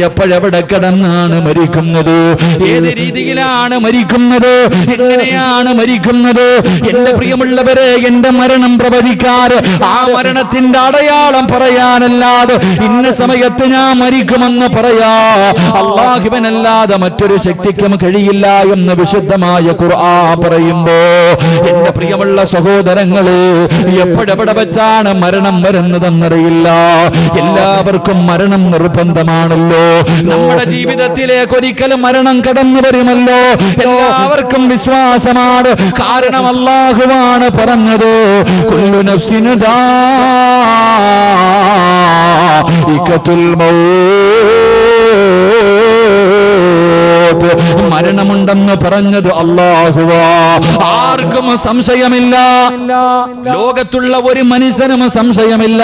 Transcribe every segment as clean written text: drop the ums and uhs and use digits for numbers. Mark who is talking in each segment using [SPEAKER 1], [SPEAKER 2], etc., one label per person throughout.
[SPEAKER 1] എപ്പോഴെവിടെ കിടന്നാണ് മരിക്കുന്നത്, ഏത് രീതിയിലാണ് മരിക്കുന്നത്, എങ്ങനെയാണ് മരിക്കുന്നത്? എന്റെ പ്രിയമുള്ളവരെ, എന്റെ മരണം പ്രവചിക്കാറ് ആ മരണത്തിന്റെ അടയാളം പറയാനല്ലാതെ ഇന്ന സമയത്ത് ഞാൻ മരിക്കുമെന്ന് പറയാ അല്ലാഹുവിനല്ലാതെ മറ്റൊരു ശക്തിക്കും കഴിയില്ല എന്ന് വിശുദ്ധമായ ഖുർആൻ പറയുമ്പോ എന്റെ പ്രിയമുള്ള സഹോദരങ്ങളെ, എപ്പോഴെവിടെ വെച്ചാണ് മരണം വരുന്നതെന്നറിയില്ല. എല്ലാവർക്കും മരണം നിർബന്ധമാണല്ലോ. നമ്മുടെ ജീവിതത്തിലേക്ക് ഒരിക്കലും മരണം കടന്നു വരുമല്ലോ. എല്ലാവർക്കും വിശ്വാസമാണ്. കാരണം അല്ലാഹുവാണ് പറഞ്ഞത്, കുല്ലു നഫ്സിൻ ദാഇഖത്തുൽ മൗത്ത്, മരണമുണ്ടെന്ന് പറഞ്ഞത് അല്ലാഹുവാ. ആർക്കും സംശയമില്ല, ലോകത്തുള്ള ഒരു മനുഷ്യനും സംശയമില്ല.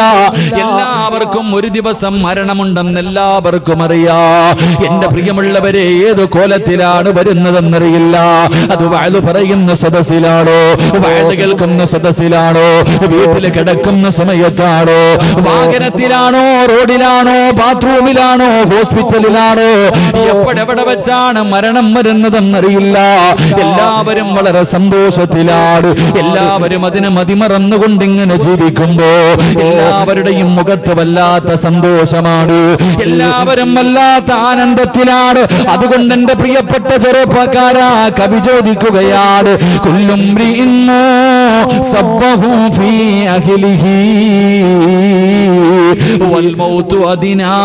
[SPEAKER 1] എല്ലാവർക്കും ഒരു ദിവസം മരണമുണ്ടെന്ന് എല്ലാവർക്കും അറിയാം. എന്റെ പ്രിയമുള്ളവരെ, ഏത് കോലത്തിലാണ് വരുന്നതെന്നറിയില്ല. അത് വഅദ് പറയുന്ന സദസ്സിലാണോ, വഅദ് കേൾക്കുന്ന സദസ്സിലാണോ, വീട്ടിൽ കിടക്കുന്ന സമയത്താണോ, വാഹനത്തിലാണോ, റോഡിലാണോ, ബാത്റൂമിലാണോ, ഹോസ്പിറ്റലിലാണോ, എപ്പോഴെവിടെ വെച്ചാണ് മരണം വരുന്നതെന്നറിയില്ല. എല്ലാവരും വളരെ സന്തോഷത്തിലാണ്. എല്ലാവരും അതിന് മതിമറന്നുകൊണ്ട് ഇങ്ങനെ ജീവിക്കുമ്പോ എല്ലാവരുടെയും മുഖത്ത് വല്ലാത്ത സന്തോഷമാണ്. എല്ലാവരും വല്ലാത്ത ആനന്ദത്തിലാണ്. അതുകൊണ്ട് എന്റെ പ്രിയപ്പെട്ട ചെറുപ്പക്കാരാ, കവി ചോദിക്കുകയാണ്, കുല്ലും സബ്ബഹു ഫീ അഹ്ലിഹി വൽ മൗതു അദിനാ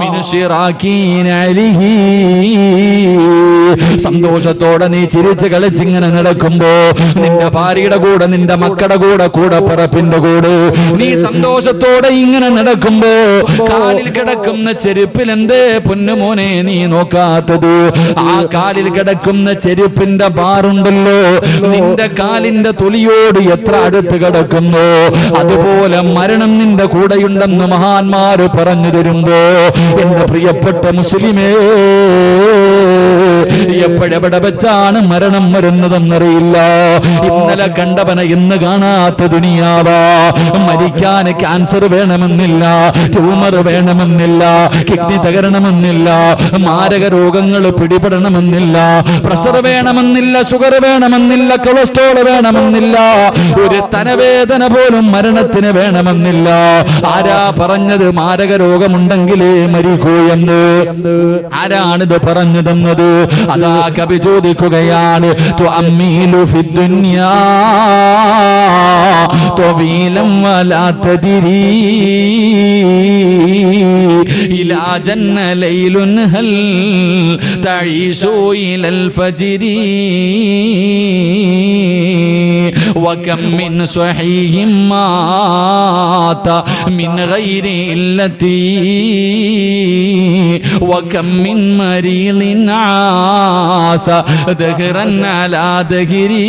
[SPEAKER 1] മിൻ ശിറാകീന അലിഹി. സന്തോഷത്തോടെ നീ ചിരിച്ച് കളിച്ചിങ്ങനെ നടക്കുമ്പോ നിന്റെ ഭാര്യയുടെ കൂടെ, നിന്റെ മക്കളുടെ കൂടെ, കൂടപ്പിറപ്പിന്റെ കൂടെ നീ സന്തോഷത്തോടെ ഇങ്ങനെ നടക്കുമ്പോ കാലിൽ കിടക്കുന്ന ചെരുപ്പിൽ എന്തേ പൊന്നുമോനെ നീ നോക്കാത്തത്? ആ കാലിൽ കിടക്കുന്ന ചെരുപ്പിന്റെ ബാറുണ്ടല്ലോ, നിന്റെ കാലിന്റെ തൊലിയോട് എത്ര അടുത്ത് കിടക്കുന്നു. അതുപോലെ മരണം നിന്റെ കൂടെയുണ്ടെന്ന് മഹാന്മാര് പറഞ്ഞു തരുമ്പോ എന്റെ പ്രിയപ്പെട്ട മുസ്ലിമേ, എപ്പോഴെവിടെ വെച്ചാണ് മരണം വരുന്നതെന്നറിയില്ല. ഇന്നലെ കണ്ടവനെ ഇന്ന് കാണാത്ത ദുനിയാവാ. മരിക്കാൻ ക്യാൻസർ വേണമെന്നില്ല, ട്യൂമർ വേണമെന്നില്ല, കിഡ്നി തകരണമെന്നില്ല, മാരക രോഗങ്ങൾ പിടിപെടണമെന്നില്ല, പ്രഷർ വേണമെന്നില്ല, ഷുഗർ വേണമെന്നില്ല, കൊളസ്ട്രോൾ വേണമെന്നില്ല, ഒരു തലവേദന പോലും മരണത്തിന് വേണമെന്നില്ല. ആരാ പറഞ്ഞത് മാരക രോഗമുണ്ടെങ്കിലേ മരിക്കൂ എന്ന്? ആരാണിത് പറഞ്ഞു തന്നത്? അതാ കവി ചോദിക്കുകയാണ്, തുഅമ്മീലു ഫിദ്ദുനിയാ തവീലൻ വലാ തദ്രി ഇലാ ജന്ന ലൈലുൻ ഹൽ തഈശു ഇലൽ ഫജ്രി വകം മിൻ സ്വഹീഹിൻ മാത മിൻ ഗൈരി ഇല്ലതി വകം മിൻ മരീലിൻ ആസ ദഹ്റൻ അലാ ദഹ്രി.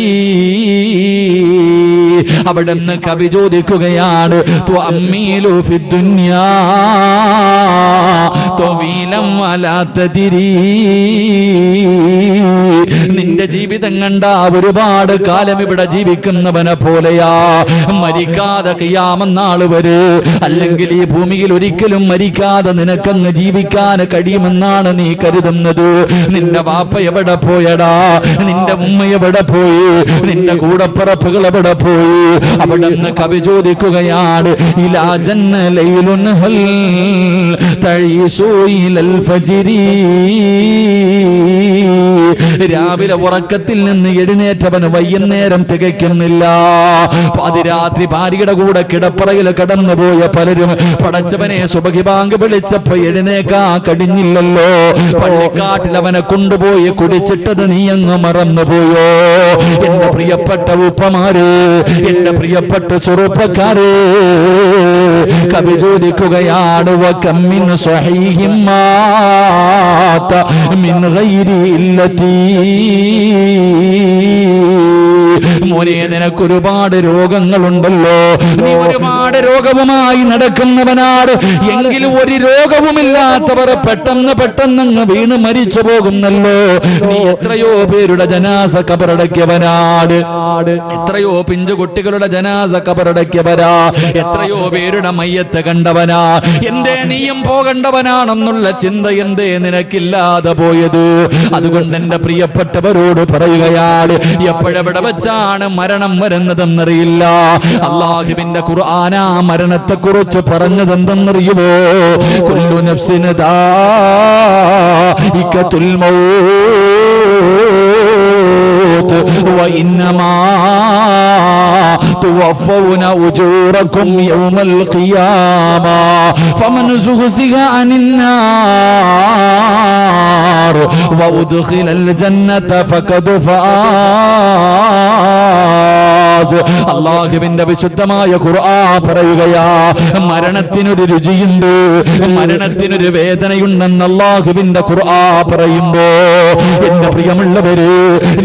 [SPEAKER 1] അവിടുന്ന് കവി ചോദിക്കുകയാണ്, തുഅമ്മീലു ഫിദ്ദുനിയാ തവീലൻ വലാ തദ്രി. നിന്റെ ജീവിതം കണ്ട ഒരുപാട് കാലം ഇവിടെ ജീവിക്കുന്നവനെ പോലെയാ. മരിക്കാതെ ഖിയാമത്ത് നാൾ വരെ, അല്ലെങ്കിൽ ഈ ഭൂമിയിൽ ഒരിക്കലും മരിക്കാതെ നിനക്കങ്ങ് ജീവിക്കാൻ കഴിയുമെന്നാണ് നീ കരുതുന്നത്? നിന്റെ വാപ്പ എവിടെ പോയടാ? നിന്റെ ഉമ്മ എവിടെ പോയി? നിന്റെ കൂടപ്പിറപ്പുകൾ എവിടെ പോയി? അവിടെ നിന്ന് കവി ചോദിക്കുകയാണ്, ഇലാ ജന്ന ലൈലുൻ ഹൽ തഈശു ഇലൽ ഫജ്രി. രാവിലെ ഉറക്കത്തിൽ നിന്ന് എഴുന്നേറ്റവന് വൈകുന്നേരം തികയ്ക്കുന്നില്ല. പാതിരാത്രി ഭാര്യയുടെ കൂടെ കിടപ്പറയിൽ കടന്നുപോയ പലരും പടച്ചവനെ സുബഹി ബാങ്ക് വിളിച്ചപ്പോ എഴുന്നേക്കാ കഴിഞ്ഞില്ലല്ലോ. പള്ളിക്കാട്ടിൽ അവനെ കൊണ്ടുപോയി കുടിച്ചിട്ടത് നീ അങ്ങ് മറന്നുപോയോ? എന്റെ പ്രിയപ്പെട്ട ഉപ്പമാര്, എന്റെ പ്രിയപ്പെട്ട ചെറുപ്പക്കാര്, കവി ചോദിക്കുകയാണ്, വകം മിൻ സ്വഹീഹിൻ മാത മിൻ ഗൈരി ഇല്ലതി. മോനെ, നിനക്ക് ഒരുപാട് രോഗങ്ങളുണ്ടല്ലോ, നീ ഒരുപാട് രോഗവുമായി നടക്കുന്നവനാണ്. എങ്കിലും ഒരു രോഗവുമില്ലാത്തവർ പെട്ടെന്ന് വീണ് മരിച്ചു പോകുന്നല്ലോ. നീ എത്രയോ പേരുടെ ജനാസ കബറടക്കിയവനാണ്, എത്രയോ പിഞ്ചു കുട്ടികളുടെ ജനാസ കബറടക്കിയവരാ, എത്രയോ പേരുടെ മയ്യത്ത് കണ്ടവനാ, എന്തേ നീയും പോകേണ്ടവനാണെന്നുള്ള ചിന്ത എന്തേ നിനക്കില്ലാതെ പോയത്? അതുകൊണ്ട് എന്റെ പ്രിയപ്പെട്ടവരോട് പറയുകയാണ്, എപ്പോഴെവിടെ വെച്ചാണ് മരണം വരുന്നതെന്നറിയില്ല. അല്ലാഹുവിന്റെ ഖുർആനാ മരണത്തെ കുറിച്ച് പറഞ്ഞതെന്തെന്നറിയുമോ? കുല്ലു നഫ്സിൻ ദാഇഖത്തുൽ മൗത്ത് വഇന്നമാ തുവഫൗന ഉജൂറകും യൗമൽ ഖിയാമ ഫമൻ സുഖ്സിഖ അനിൻ നാർ വഉദ്ഖിലൽ ജന്നത ഫഖദ് ഫാസ്. അല്ലാഹുവിന്റെ വിശുദ്ധമായ ഖുർആൻ പറയുകയാ, മരണത്തിനൊരു രുചിയുണ്ട്, മരണത്തിനൊരു വേദനയുണ്ടെന്ന് അല്ലാഹുവിന്റെ ഖുർആൻ പറയുമ്പോ എന്റെ പ്രിയമുള്ളവര്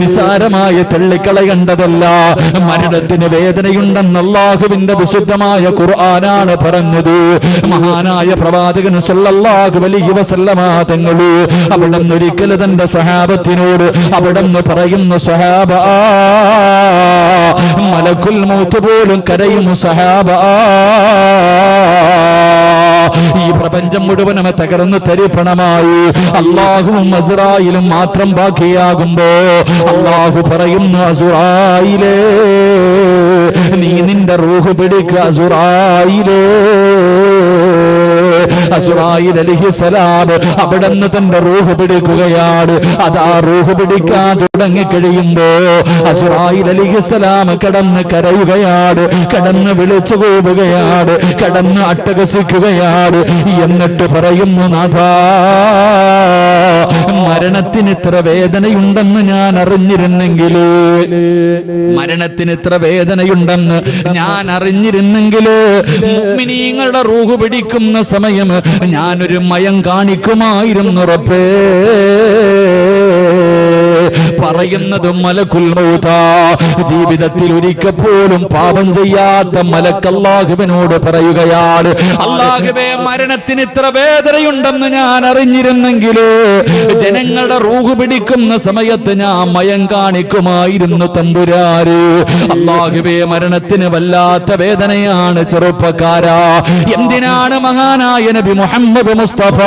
[SPEAKER 1] നിസാരമായ തള്ളിക്കളയേണ്ടതല്ല. മരണത്തിന് വേദനയുണ്ടെന്ന് അല്ലാഹുവിന്റെ വിശുദ്ധമായ ഖുർആനാണ് പറഞ്ഞത്. മഹാനായ പ്രവാചകൻ സല്ലല്ലാഹു അലൈഹി വസല്ലമ തങ്ങൾ അവിടുന്ന് ഒരിക്കൽ തന്റെ സ്വഹാബത്തിനോട് അവിടുന്ന് പറയുന്ന, സ്വഹാബ, മലക്കുൽ മൗത്ത് പോലും കരയും സ്വഹാബ, ഈ പ്രപഞ്ചം മുഴുവനും തകർന്ന് തരിപ്പണമായി അല്ലാഹുവും അസ്റായിലും മാത്രം ബാക്കിയാകുമ്പോ അല്ലാഹു പറയുന്നു, അസ്റായിലേ, നീ നിന്റെ റൂഹ് പിടിക്കുക. അസ്റായിലേ, അസ്റായിൽ അലൈഹിസ്സലാം അവിടുന്ന് തന്റെ റൂഹ് പിടിക്കുകയാണ്. അതാ റൂഹ് പിടിക്കാൻ തുടങ്ങിക്കഴിയുമ്പോ അസ്റായിൽ അലൈഹിസ്സലാം കടന്ന് കരയുകയാണ്, കടന്ന് വിളിച്ചു പോവുകയാണ്, കടന്ന് അട്ടഹസിക്കുകയാണ്. എന്നിട്ട് പറയുന്നു, നാഥാ, മരണത്തിന് ഇത്ര വേദനയുണ്ടെന്ന് ഞാൻ അറിഞ്ഞിരുന്നെങ്കിൽ, മരണത്തിന് ഇത്ര വേദനയുണ്ടെന്ന് ഞാൻ അറിഞ്ഞിരുന്നെങ്കിൽ മുഅ്മിനീങ്ങളുടെ റൂഹ് പിടിക്കുന്ന സമയം ഞാനൊരു മയം കാണിക്കുമായിരുന്നു റബ്ബേ. പറയുന്നത് മലക്കുൽ മൗതാ, ജീവിതത്തിൽ ഒരിക്കൽ പോലും പാപം ചെയ്യാത്ത മലക്ക് അല്ലാഹുവിനോട് പറയുകയാണ്, അല്ലാഹുവേ, മരണത്തിന് ഇത്ര വേദനയുണ്ടെന്ന് ഞാൻ അറിഞ്ഞിരുന്നെങ്കിൽ ജനങ്ങളുടെ റൂഹ് പിടിക്കുന്ന സമയത്ത് ഞാൻ മയം കാണിക്കുമായിരുന്നു തമ്പുരാരെ. അല്ലാഹുവേ, മരണത്തിന് വല്ലാത്ത വേദനയാണ് ചെറുപ്പക്കാരാ. എന്തിനാണ് മഹാനായ നബി മുഹമ്മദ് മുസ്തഫ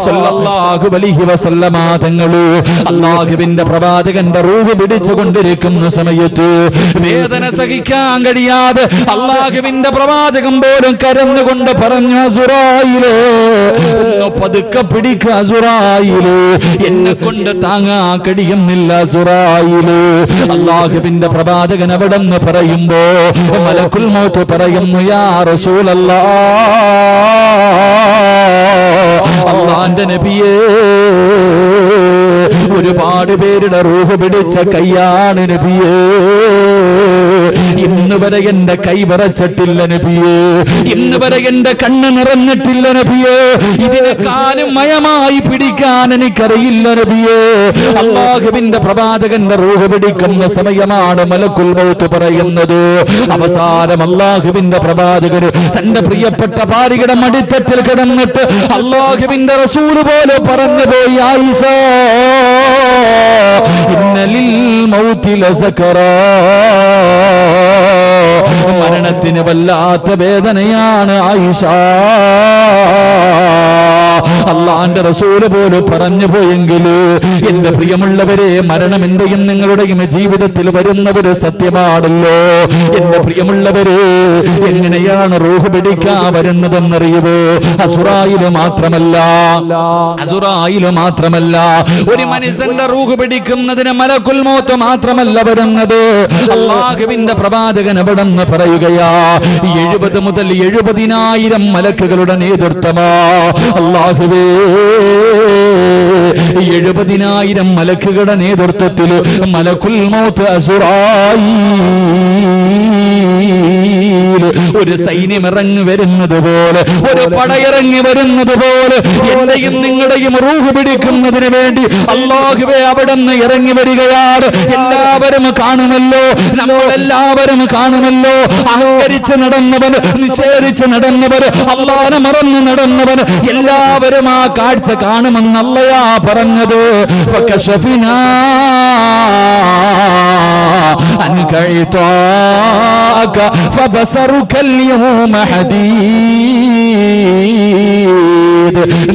[SPEAKER 1] സല്ലല്ലാഹു അലൈഹി വസല്ലമ തങ്ങൾ അല്ലാഹുവിന്റെ പ്രവാചകന്റെ റൂഹ് പിടിച്ചുകൊണ്ടിരിക്കുന്ന സമയത്ത് വേദന സഹിക്കാൻ കഴിയാതെ അല്ലാഹുവിന്റെ പ്രവാചകൻ പോലും കരഞ്ഞുകൊണ്ട് പറഞ്ഞു, അസ്റായിലേ, ഒന്ന് പതുക്കെ പിടിക്കുക അസ്റായിലേ, എന്നെ കൊണ്ട് താങ്ങാൻ കഴിയുന്നില്ല അസ്റായിലേ. അല്ലാഹുവിന്റെ പ്രവാചകൻ അവിടെന്ന് പറയുമ്പോ മലക്കുൽ മൗത്ത് പറയുന്നു, യാ റസൂലല്ലാഹ്, അല്ലാഹുവിന്റെ നബിയേ, ഒരുപാട് പേരുടെ റൂഹ് പിടിച്ച കയ്യാണ് നബിയേ, ഇന്ന് വരെ എന്റെ കൈ വിറച്ചിട്ടില്ല നബിയേ, ഇന്ന് വരെ എന്റെ കണ്ണ് നിറഞ്ഞിട്ടില്ല നബിയേ, ഇതിനെക്കാളും മയമായി പിടിക്കാൻ എനിക്കറിയില്ല നബിയേ. അല്ലാഹുവിന്റെ പ്രവാചകന്റെ റൂഹ് പിടിക്കുന്ന സമയമാണ് മലക്കുൽ മൗത്ത് പറയുന്നത്. അവസാനം അല്ലാഹുവിന്റെ പ്രവാചകൻ തന്റെ പ്രിയപ്പെട്ട ഭാര്യയുടെ മടിത്തട്ടിൽ കിടന്നിട്ട് അല്ലാഹുവിന്റെ റസൂല് പോലെ പറഞ്ഞു പോയി, ആയിഷ, ഇന്നലിൽ മൗതി ലസകറാ, മരണത്തിന് വല്ലാത്ത വേദനയാണ് ആയിഷ. അല്ലാഹുവിന്റെ റസൂല് പോലും പറഞ്ഞു പോയെങ്കിൽ എന്റെ പ്രിയമുള്ളവരെ, മരണം എന്റെയും നിങ്ങളുടെയും ജീവിതത്തിൽ വരുന്ന ഒരു സത്യമാണല്ലോ. എന്റെ പ്രിയമുള്ളവരെ, എങ്ങനെയാണ് റൂഹ് പിടിക്കാൻ വരുന്നതെന്നറിയുമോ? അസ്റായില് മാത്രമല്ല, ഒരു മനുഷ്യന്റെ റൂഹ് പിടിക്കുന്നതിന് മലക്കുൽ മൗത്ത് മാത്രമല്ല വരുന്നത്. അല്ലാഹുവിന്റെ പ്രവാചകൻ അവിടെന്ന് പറയുകയാ, 70 മുതൽ 70,000 മലക്കുകളുടെ നേതൃത്വമാ. അല്ലാഹുവേ, 70,000 മലക്കുകളുടെ നേതൃത്വത്തിൽ മലക്കുൽ മൗത്ത് അസ്റായീൽ ഒരു സൈന്യം ഇറങ്ങി വരുന്നത് പോലെ, ഒരു പടയിറങ്ങി വരുന്നത് പോലെ എന്റെയും നിങ്ങളുടെയും റൂഹ് പിടിക്കുന്നതിന് വേണ്ടി അല്ലാഹുവേ അവിടുന്ന് ഇറങ്ങി വരികയാണ്. എല്ലാവരും കാണുമല്ലോ, നമ്മളെല്ലാവരും കാണുമല്ലോ. അഹങ്കരിച്ച് നടന്നവൻ, നിഷേധിച്ച് നടന്നവൻ, അല്ലാഹുവിനെ മറന്ന് നടന്നവൻ, എല്ലാവരും ആ കാഴ്ച കാണുമെന്ന് അല്ലാഹു അപ്പോഴാ പറഞ്ഞത് ഫകശഫിനാ അൻക ഇതാക ഫബസറുകൽ യൗമ ഹദീദ്.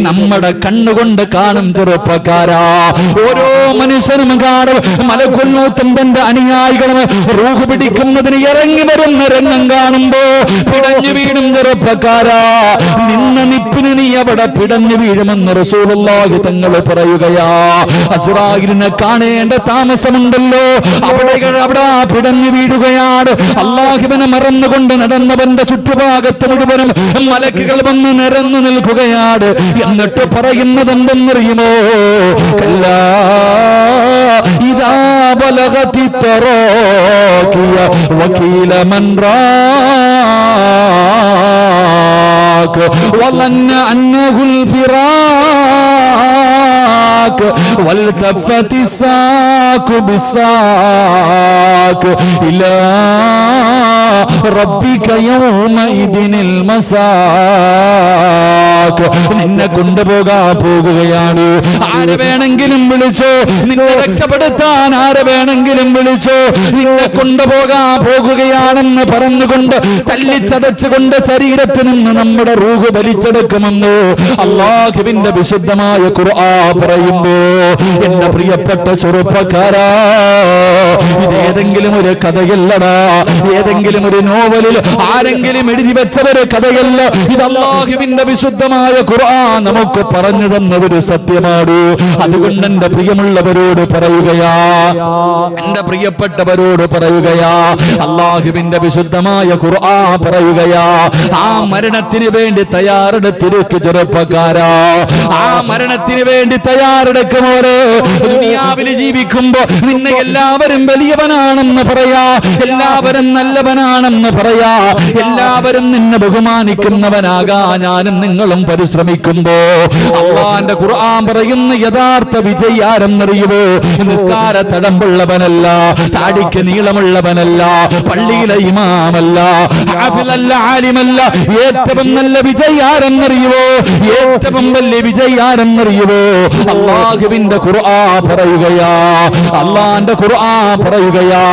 [SPEAKER 1] നമ്മുടെ കണ്ണുകൊണ്ട് കാണും ചെറുപ്പക്കാരാ, ഓരോ മനുഷ്യനും കാണും മലക്കുൽ മൗത്തും തന്റെ അനുയായികളും റൂഹ് പിടിക്കുന്നതിന് ഇറങ്ങി വരുന്ന രംഗം കാണുമ്പോ പിടഞ്ഞു വീഴും ചെറുപ്പക്കാരാ. നിന്ന നിപ്പിന് നീ അവിടെ പിടഞ്ഞു വീഴുമെന്ന് റസൂലുള്ളാഹി തങ്ങൾ പറയുകയാ. അസ്റായിലിനെ കാണേണ്ട താമസമുണ്ടല്ലോ, അവിടെ പിടഞ്ഞു വീഴുകയാണ്. അല്ലാഹുവിനെ മറന്നുകൊണ്ട് നടന്നവന്റെ ചുറ്റുഭാഗത്ത് മുഴുവനും മലക്കുകൾ വന്ന് നിരന്നു നിൽക്കുകയാണ്. എന്നിട്ട് പറയുന്നത് എന്തെന്നറിയുമോ? കല്ലാ ഇദാ ബലഗതി തറാഖിയ വകീല മൻ റാഖ വലന്ന അന്നഹുൽ ഫിറാഖ വൽതഫതി സാഖു ബിസാഖ് ഇലാ റബ്ബിക യൗമഇദിനിൽ മസാഖ്. നിന്നെ കൊണ്ടുപോകാൻ പോകുകയാണ്. ആരെ വേണമെങ്കിലും വിളിച്ചോ, നിന്നെ രക്ഷപ്പെടുത്താൻ ആരെ വേണമെങ്കിലും വിളിച്ചോ, നിന്നെ കൊണ്ടുപോകാൻ പോകുകയാണെന്ന് പറഞ്ഞുകൊണ്ട് തല്ലിച്ചതച്ചുകൊണ്ട് ശരീരത്തിൽ നിന്ന് നമ്മുടെ റൂഹ് വലിച്ചെടുക്കുമെന്ന് അല്ലാഹുവിന്റെ വിശുദ്ധമായ ഖുർആൻ പറയുമ്പോ, എന്റെ പ്രിയപ്പെട്ട ചെറുപ്പക്കാരാ, ഇതേതെങ്കിലും ഒരു കഥയല്ലടാ, ഏതെങ്കിലും ഒരു നോവലിൽ ആരെങ്കിലും എഴുതി വെച്ച ഒരു കഥയല്ല. ഇത് അല്ലാഹുവിന്റെ വിശുദ്ധമായ ഖുർആൻ നമുക്ക് പറഞ്ഞു തന്ന ഒരു സത്യമാണ്. അതുകൊണ്ട് എന്റെ പ്രിയമുള്ളവരോട് പറയുകയാ, എന്റെ പ്രിയപ്പെട്ടവരോട് പറയുകയാ, അല്ലാഹുവിന്റെ വിശുദ്ധമായ ഖുർആൻ പറയുകയാ, ആ മരണത്തിന് വേണ്ടി തയ്യാറെടുത്തിരിക്കു ചെറുപ്പക്കാരാ, ആ മരണത്തിന് വേണ്ടി തയ്യാറെടുക്കുമോരെ. ദുനിയാവിൽ ജീവിക്കുമ്പോ നിന്നെ എല്ലാവരും വലിയവനാണെന്ന് പറയാ, എല്ലാവരും നല്ലവനാണെന്ന് പറയാ, എല്ലാവരും നിന്നെ ബഹുമാനിക്കുന്നവനാകാ ഞാനും നിങ്ങളും പരിശ്രമിക്കുമ്പോ അല്ലാഹുവിന്റെ ഖുർആൻ പറയുന്ന യഥാർത്ഥ വിജയാരെന്നറിയുമോ? നിസ്കാര തടമ്പുള്ളവനല്ല, താടിക്ക് നീളമുള്ളവനല്ല, പള്ളിയിലെ ഇമാമല്ല, ഹാഫിളല്ല, ആലിമല്ല. ഏറ്റവും നല്ല വിജയാരെന്നറിയുമോ? ഏറ്റവും വലിയ വിജയാരെന്നറിയുമോ? അല്ലാഹുവിന്റെ ഖുർആൻ പറയുകയാ, അല്ലാഹുവിന്റെ ഖുർആൻ പറയുകയാ,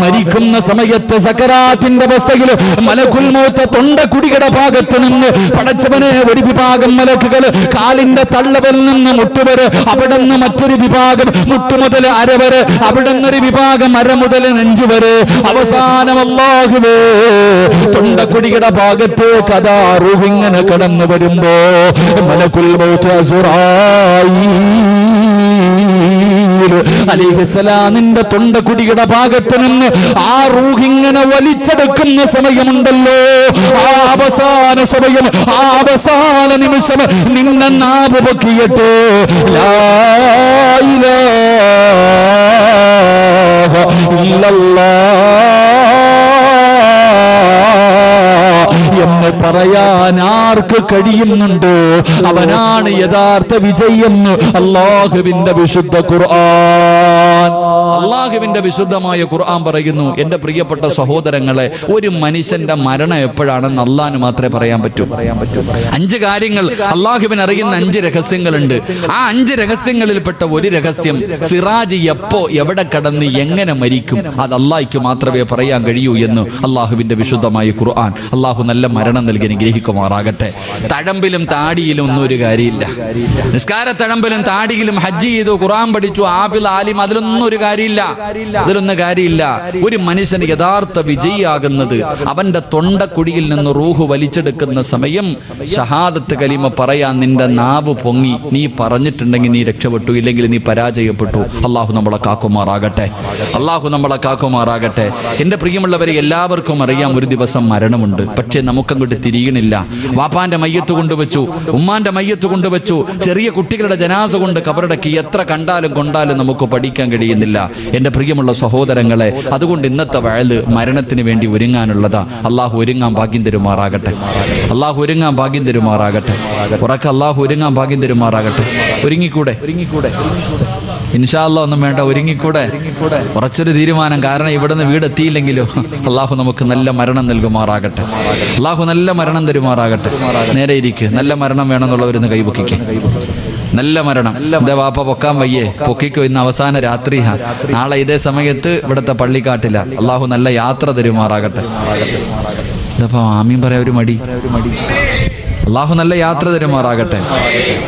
[SPEAKER 1] മരിക്കുന്ന സമയത്ത് സക്കറാത്തിന്റെ അവസ്ഥയിൽ മലക്കുൽ മൗത്ത് തൊണ്ടക്കുടിയുടെ ഭാഗത്ത് നിന്ന് പടച്ചവനെ ഒരു വിഭാഗം മലക്കുകൾ കാലിന്റെ തള്ളവരിൽ നിന്ന് മുട്ടുവരെ, അവിടെ നിന്ന് മറ്റൊരു വിഭാഗം മുട്ടുമുതൽ അരവരെ, അവിടെ നിന്നൊരു വിഭാഗം അര മുതൽ നെഞ്ചു വരെ, അവസാനം അല്ലാഹുവേ തൊണ്ടക്കുടിയുടെ ഭാഗത്ത് കഥാ റൂഹ് ഇങ്ങനെ കടന്നു വരുമ്പോ മലക്കുൽ മൗത്ത് അസ്റായീൽ അലൈഹിസ്സലാമിന്റെ തൊണ്ടക്കുടിയുടെ ഭാഗത്ത് നിന്ന് ആ റൂഹ് ഇങ്ങനെ വലിച്ചെടുക്കുന്ന സമയമുണ്ടല്ലോ, ആ അവസാന സമയം, ആ അവസാന നിമിഷം നിന്നെ നാവ് പൊക്കിയിട്ട് ലാ ഇലാഹ ഇല്ലല്ലാഹ് എന്ന് പറയാൻ ആർക്ക് കഴിയുന്നുണ്ട്? അവനാണ് യഥാർത്ഥ വിജയെന്ന് അല്ലാഹുവിന്റെ വിശുദ്ധ ഖുർആൻ, അല്ലാഹുവിന്റെ വിശുദ്ധമായ ഖുർആൻ പറയുന്നു. എന്റെ പ്രിയപ്പെട്ട സഹോദരങ്ങളെ, ഒരു മനുഷ്യന്റെ മരണം എപ്പോഴാണെന്ന് അല്ലാഹുവിന് മാത്രമേ പറയാൻ പറ്റൂ. 5 കാര്യങ്ങൾ അല്ലാഹുവിന് അറിയുന്ന 5 രഹസ്യങ്ങളുണ്ട്. ആ 5 രഹസ്യങ്ങളിൽപ്പെട്ട ഒരു രഹസ്യം, സിറാജ് എപ്പോ എവിടെ കടന്ന് എങ്ങനെ മരിക്കും, അത് അല്ലാഹുവിന് മാത്രമേ പറയാൻ കഴിയൂ എന്ന് അല്ലാഹുവിന്റെ വിശുദ്ധമായ ഖുർആൻ. അല്ലാഹു നല്ല മരണം നൽകി അനുഗ്രഹിക്കുമാറാകട്ടെ. തഴമ്പിലും താടിയിലും ഒന്നും ഒരു കാര്യമില്ല. നിസ്കാര തഴമ്പിലും താടിയിലും ഹജ്ജ് ചെയ്തു, ഖുർആൻ പഠിച്ചു, ആഫിൽ ആലിം, അതിലൊന്നും ഒരു കാര്യമില്ല, അതിലൊന്നും കാര്യമില്ല. ഒരു മനുഷ്യന് യഥാർത്ഥ വിജയിയാകുന്നത് അവന്റെ തൊണ്ടക്കുടിയിൽ നിന്ന് റൂഹ് വലിച്ചെടുക്കുന്ന സമയം ഷഹാദത്ത് കലിമ പറയാൻ നിന്റെ നാവ് പൊങ്ങി നീ പറഞ്ഞിട്ടുണ്ടെങ്കിൽ നീ രക്ഷപ്പെട്ടു, ഇല്ലെങ്കിൽ നീ പരാജയപ്പെട്ടു. അള്ളാഹു നമ്മളെ കാക്കുമാറാകട്ടെ, അള്ളാഹു നമ്മളെ കാക്കുമാറാകട്ടെ. എന്റെ പ്രിയമുള്ളവരെ, എല്ലാവർക്കും അറിയാം ഒരു ദിവസം മരണമുണ്ട്. പക്ഷേ നമുക്കങ്ങോട്ട് തിരിയണില്ല. വാപ്പാന്റെ മയ്യത്ത് കൊണ്ടുവച്ചു, ഉമ്മാന്റെ മയ്യത്ത് കൊണ്ടുവച്ചു, ചെറിയ കുട്ടികളുടെ ജനാസ കൊണ്ട് കബറടക്കി, എത്ര കണ്ടാലും കൊണ്ടാലും നമുക്ക് പഠിക്കാൻ കഴിയുന്നില്ല. എന്റെ പ്രിയമുള്ള സഹോദരങ്ങളെ, അതുകൊണ്ട് ഇന്നത്തെ വയല് മരണത്തിന് വേണ്ടി ഒരുങ്ങാനുള്ളതാ. അള്ളാഹു ഒരുങ്ങാൻ ഭാഗ്യം തരുമാറാകട്ടെ, അള്ളാഹു ഒരുങ്ങാൻ ഭാഗ്യം തരുമാറാകട്ടെ, ഉറക്കെ അള്ളാഹു ഒരുങ്ങാൻ ഭാഗ്യം തരുമാറാകട്ടെ. ഒരുങ്ങിക്കൂടെ? ഇൻഷാ അല്ലാഹ് ഒന്നും വേണ്ട, ഒരുങ്ങിക്കൂടെ? കുറച്ചൊരു തീരുമാനം. കാരണം ഇവിടുന്ന് വീടെത്തിയില്ലെങ്കിലോ അള്ളാഹു നമുക്ക് നല്ല മരണം നൽകുമാറാകട്ടെ, അള്ളാഹു നല്ല മരണം തരുമാറാകട്ടെ. നേരെ ഇരിക്ക്, നല്ല മരണം വേണമെന്നുള്ളവരുന്ന് കൈപൊക്കിക്കേ. നല്ല മരണം. എന്റെ വാപ്പ പൊക്കാൻ വയ്യേ, പൊക്കിക്കോ, ഇന്ന് അവസാന രാത്രി, നാളെ ഇതേ സമയത്ത് ഇവിടുത്തെ പള്ളിക്കാട്ടില്ല. അള്ളാഹു നല്ല യാത്ര തരുമാറാകട്ടെ. ഇതപ്പോ ആമീൻ പറയാ ഒരു മടി. അള്ളാഹു നല്ല യാത്ര തരുമാറാകട്ടെ.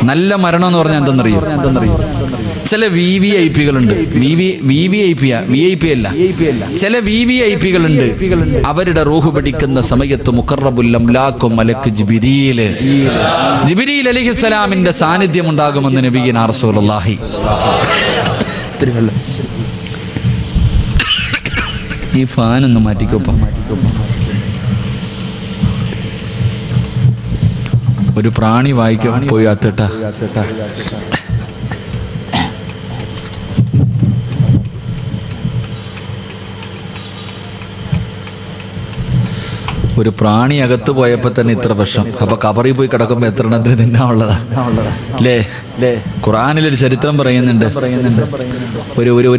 [SPEAKER 1] നല്ല മരണം എന്ന് പറഞ്ഞാൽ എന്തെന്നറിയോ? ചില VVIP കളുണ്ട്. VIP അല്ല, ചില VVIP കളുണ്ട്. അവരുടെ റൂഹ് പിടിക്കുന്ന സമയത്ത് മുഖറബുൽ അംലാക്കും മലക്ക് ജിബ്രീൽ അലൈഹിസ്സലാമിന്റെ സാന്നിധ്യം ഉണ്ടാകുമെന്ന് നബിയുനാ റസൂലുള്ളാഹി. ഈ ഫാൻ ഒന്ന് മാറ്റിക്കോപ്പം. ഒരു പ്രാണി വായിക്കാൻ പോയി അത്തട്ടാ. ഒരു പ്രാണി അകത്ത് പോയപ്പോ തന്നെ ഇത്ര പ്രശ്നം. അപ്പൊ കബറിൽ പോയി കിടക്കുമ്പോ എത്ര എണ്ണത്തിന് തിന്നാനുള്ളതാ അല്ലേ? ഖുർആനിലൊരു ചരിത്രം പറയുന്നുണ്ട്.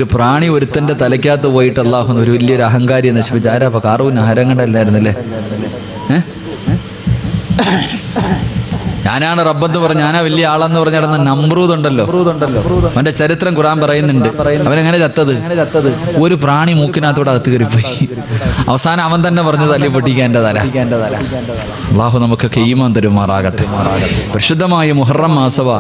[SPEAKER 1] ഒരു പ്രാണി ഒരുത്തന്റെ തലയ്ക്കകത്ത് പോയിട്ട് അല്ലാഹു ഒരു വലിയൊരു അഹങ്കാരിയെ നശിപ്പിച്ചു. ആരാ? അപ്പൊ കാറൂന് ആരങ്ങണ്ടല്ലായിരുന്നല്ലേ? ഞാനാണ് റബ്ബെന്ന് പറഞ്ഞ, ഞാനാ വലിയ ആളെന്ന് പറഞ്ഞ നടന്ന നമ്രൂദ് ഉണ്ടല്ലോ, അവന്റെ ചരിത്രം ഖുർആൻ പറയുന്നുണ്ട്. അവനെങ്ങനെ ചത്തത്? ഒരു പ്രാണി മൂക്കിനകത്തോടെ അകത്ത് കയറിപ്പോയി. അവസാനം അവൻ തന്നെ പറഞ്ഞത് അല്ലി പൊട്ടിക്കാൻ എൻ്റെ തല. അള്ളാഹു നമുക്ക് ഈമാൻ തരുമാറാകട്ടെ. പരിശുദ്ധമായ മുഹറം മാസവ.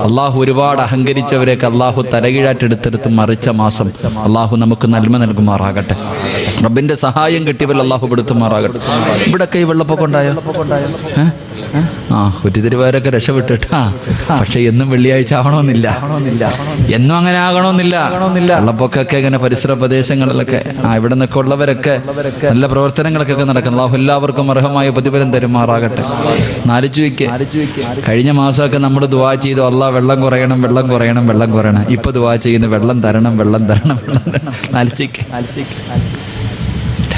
[SPEAKER 1] അള്ളാഹു ഒരുപാട് അഹങ്കരിച്ചവരെയൊക്കെ അള്ളാഹു തലകീഴാറ്റെടുത്തെടുത്ത് മറിച്ച മാസം. അള്ളാഹു നമുക്ക് നന്മ നൽകുമാറാകട്ടെ. റബ്ബിന്റെ സഹായം കിട്ടിയവൽ അള്ളാഹു പെടുത്തുമാറാകട്ടെ. ഇവിടൊക്കെ ഈ വെള്ളപ്പൊക്കം ഉണ്ടായോ? കുറ്റിത്തിരിവാരൊക്കെ രക്ഷപ്പെട്ടിട്ടാ. പക്ഷെ എന്നും വെള്ളിയാഴ്ച ആവണമെന്നില്ല, എന്നും അങ്ങനെ ആകണമെന്നില്ല. വെള്ളപ്പൊക്കൊക്കെ ഇങ്ങനെ പരിസര പ്രദേശങ്ങളിലൊക്കെ ഇവിടെ നിന്നൊക്കെ ഉള്ളവരൊക്കെ നല്ല പ്രവർത്തനങ്ങളൊക്കെ നടക്കും. അല്ലാഹു എല്ലാവർക്കും അർഹമായ പ്രതിഫലം തരുമാറാകട്ടെ. നാലിച്ചു വയ്ക്ക്. കഴിഞ്ഞ മാസമൊക്കെ നമ്മൾ ദുആ ചെയ്തു, അല്ലാഹ് വെള്ളം കുറയണം, വെള്ളം കുറയണം, വെള്ളം കുറയണം. ഇപ്പൊ ദുആ ചെയ്യുന്നു, വെള്ളം തരണം, വെള്ളം തരണം, വെള്ളം തരണം. നാലിച്ചേക്ക്.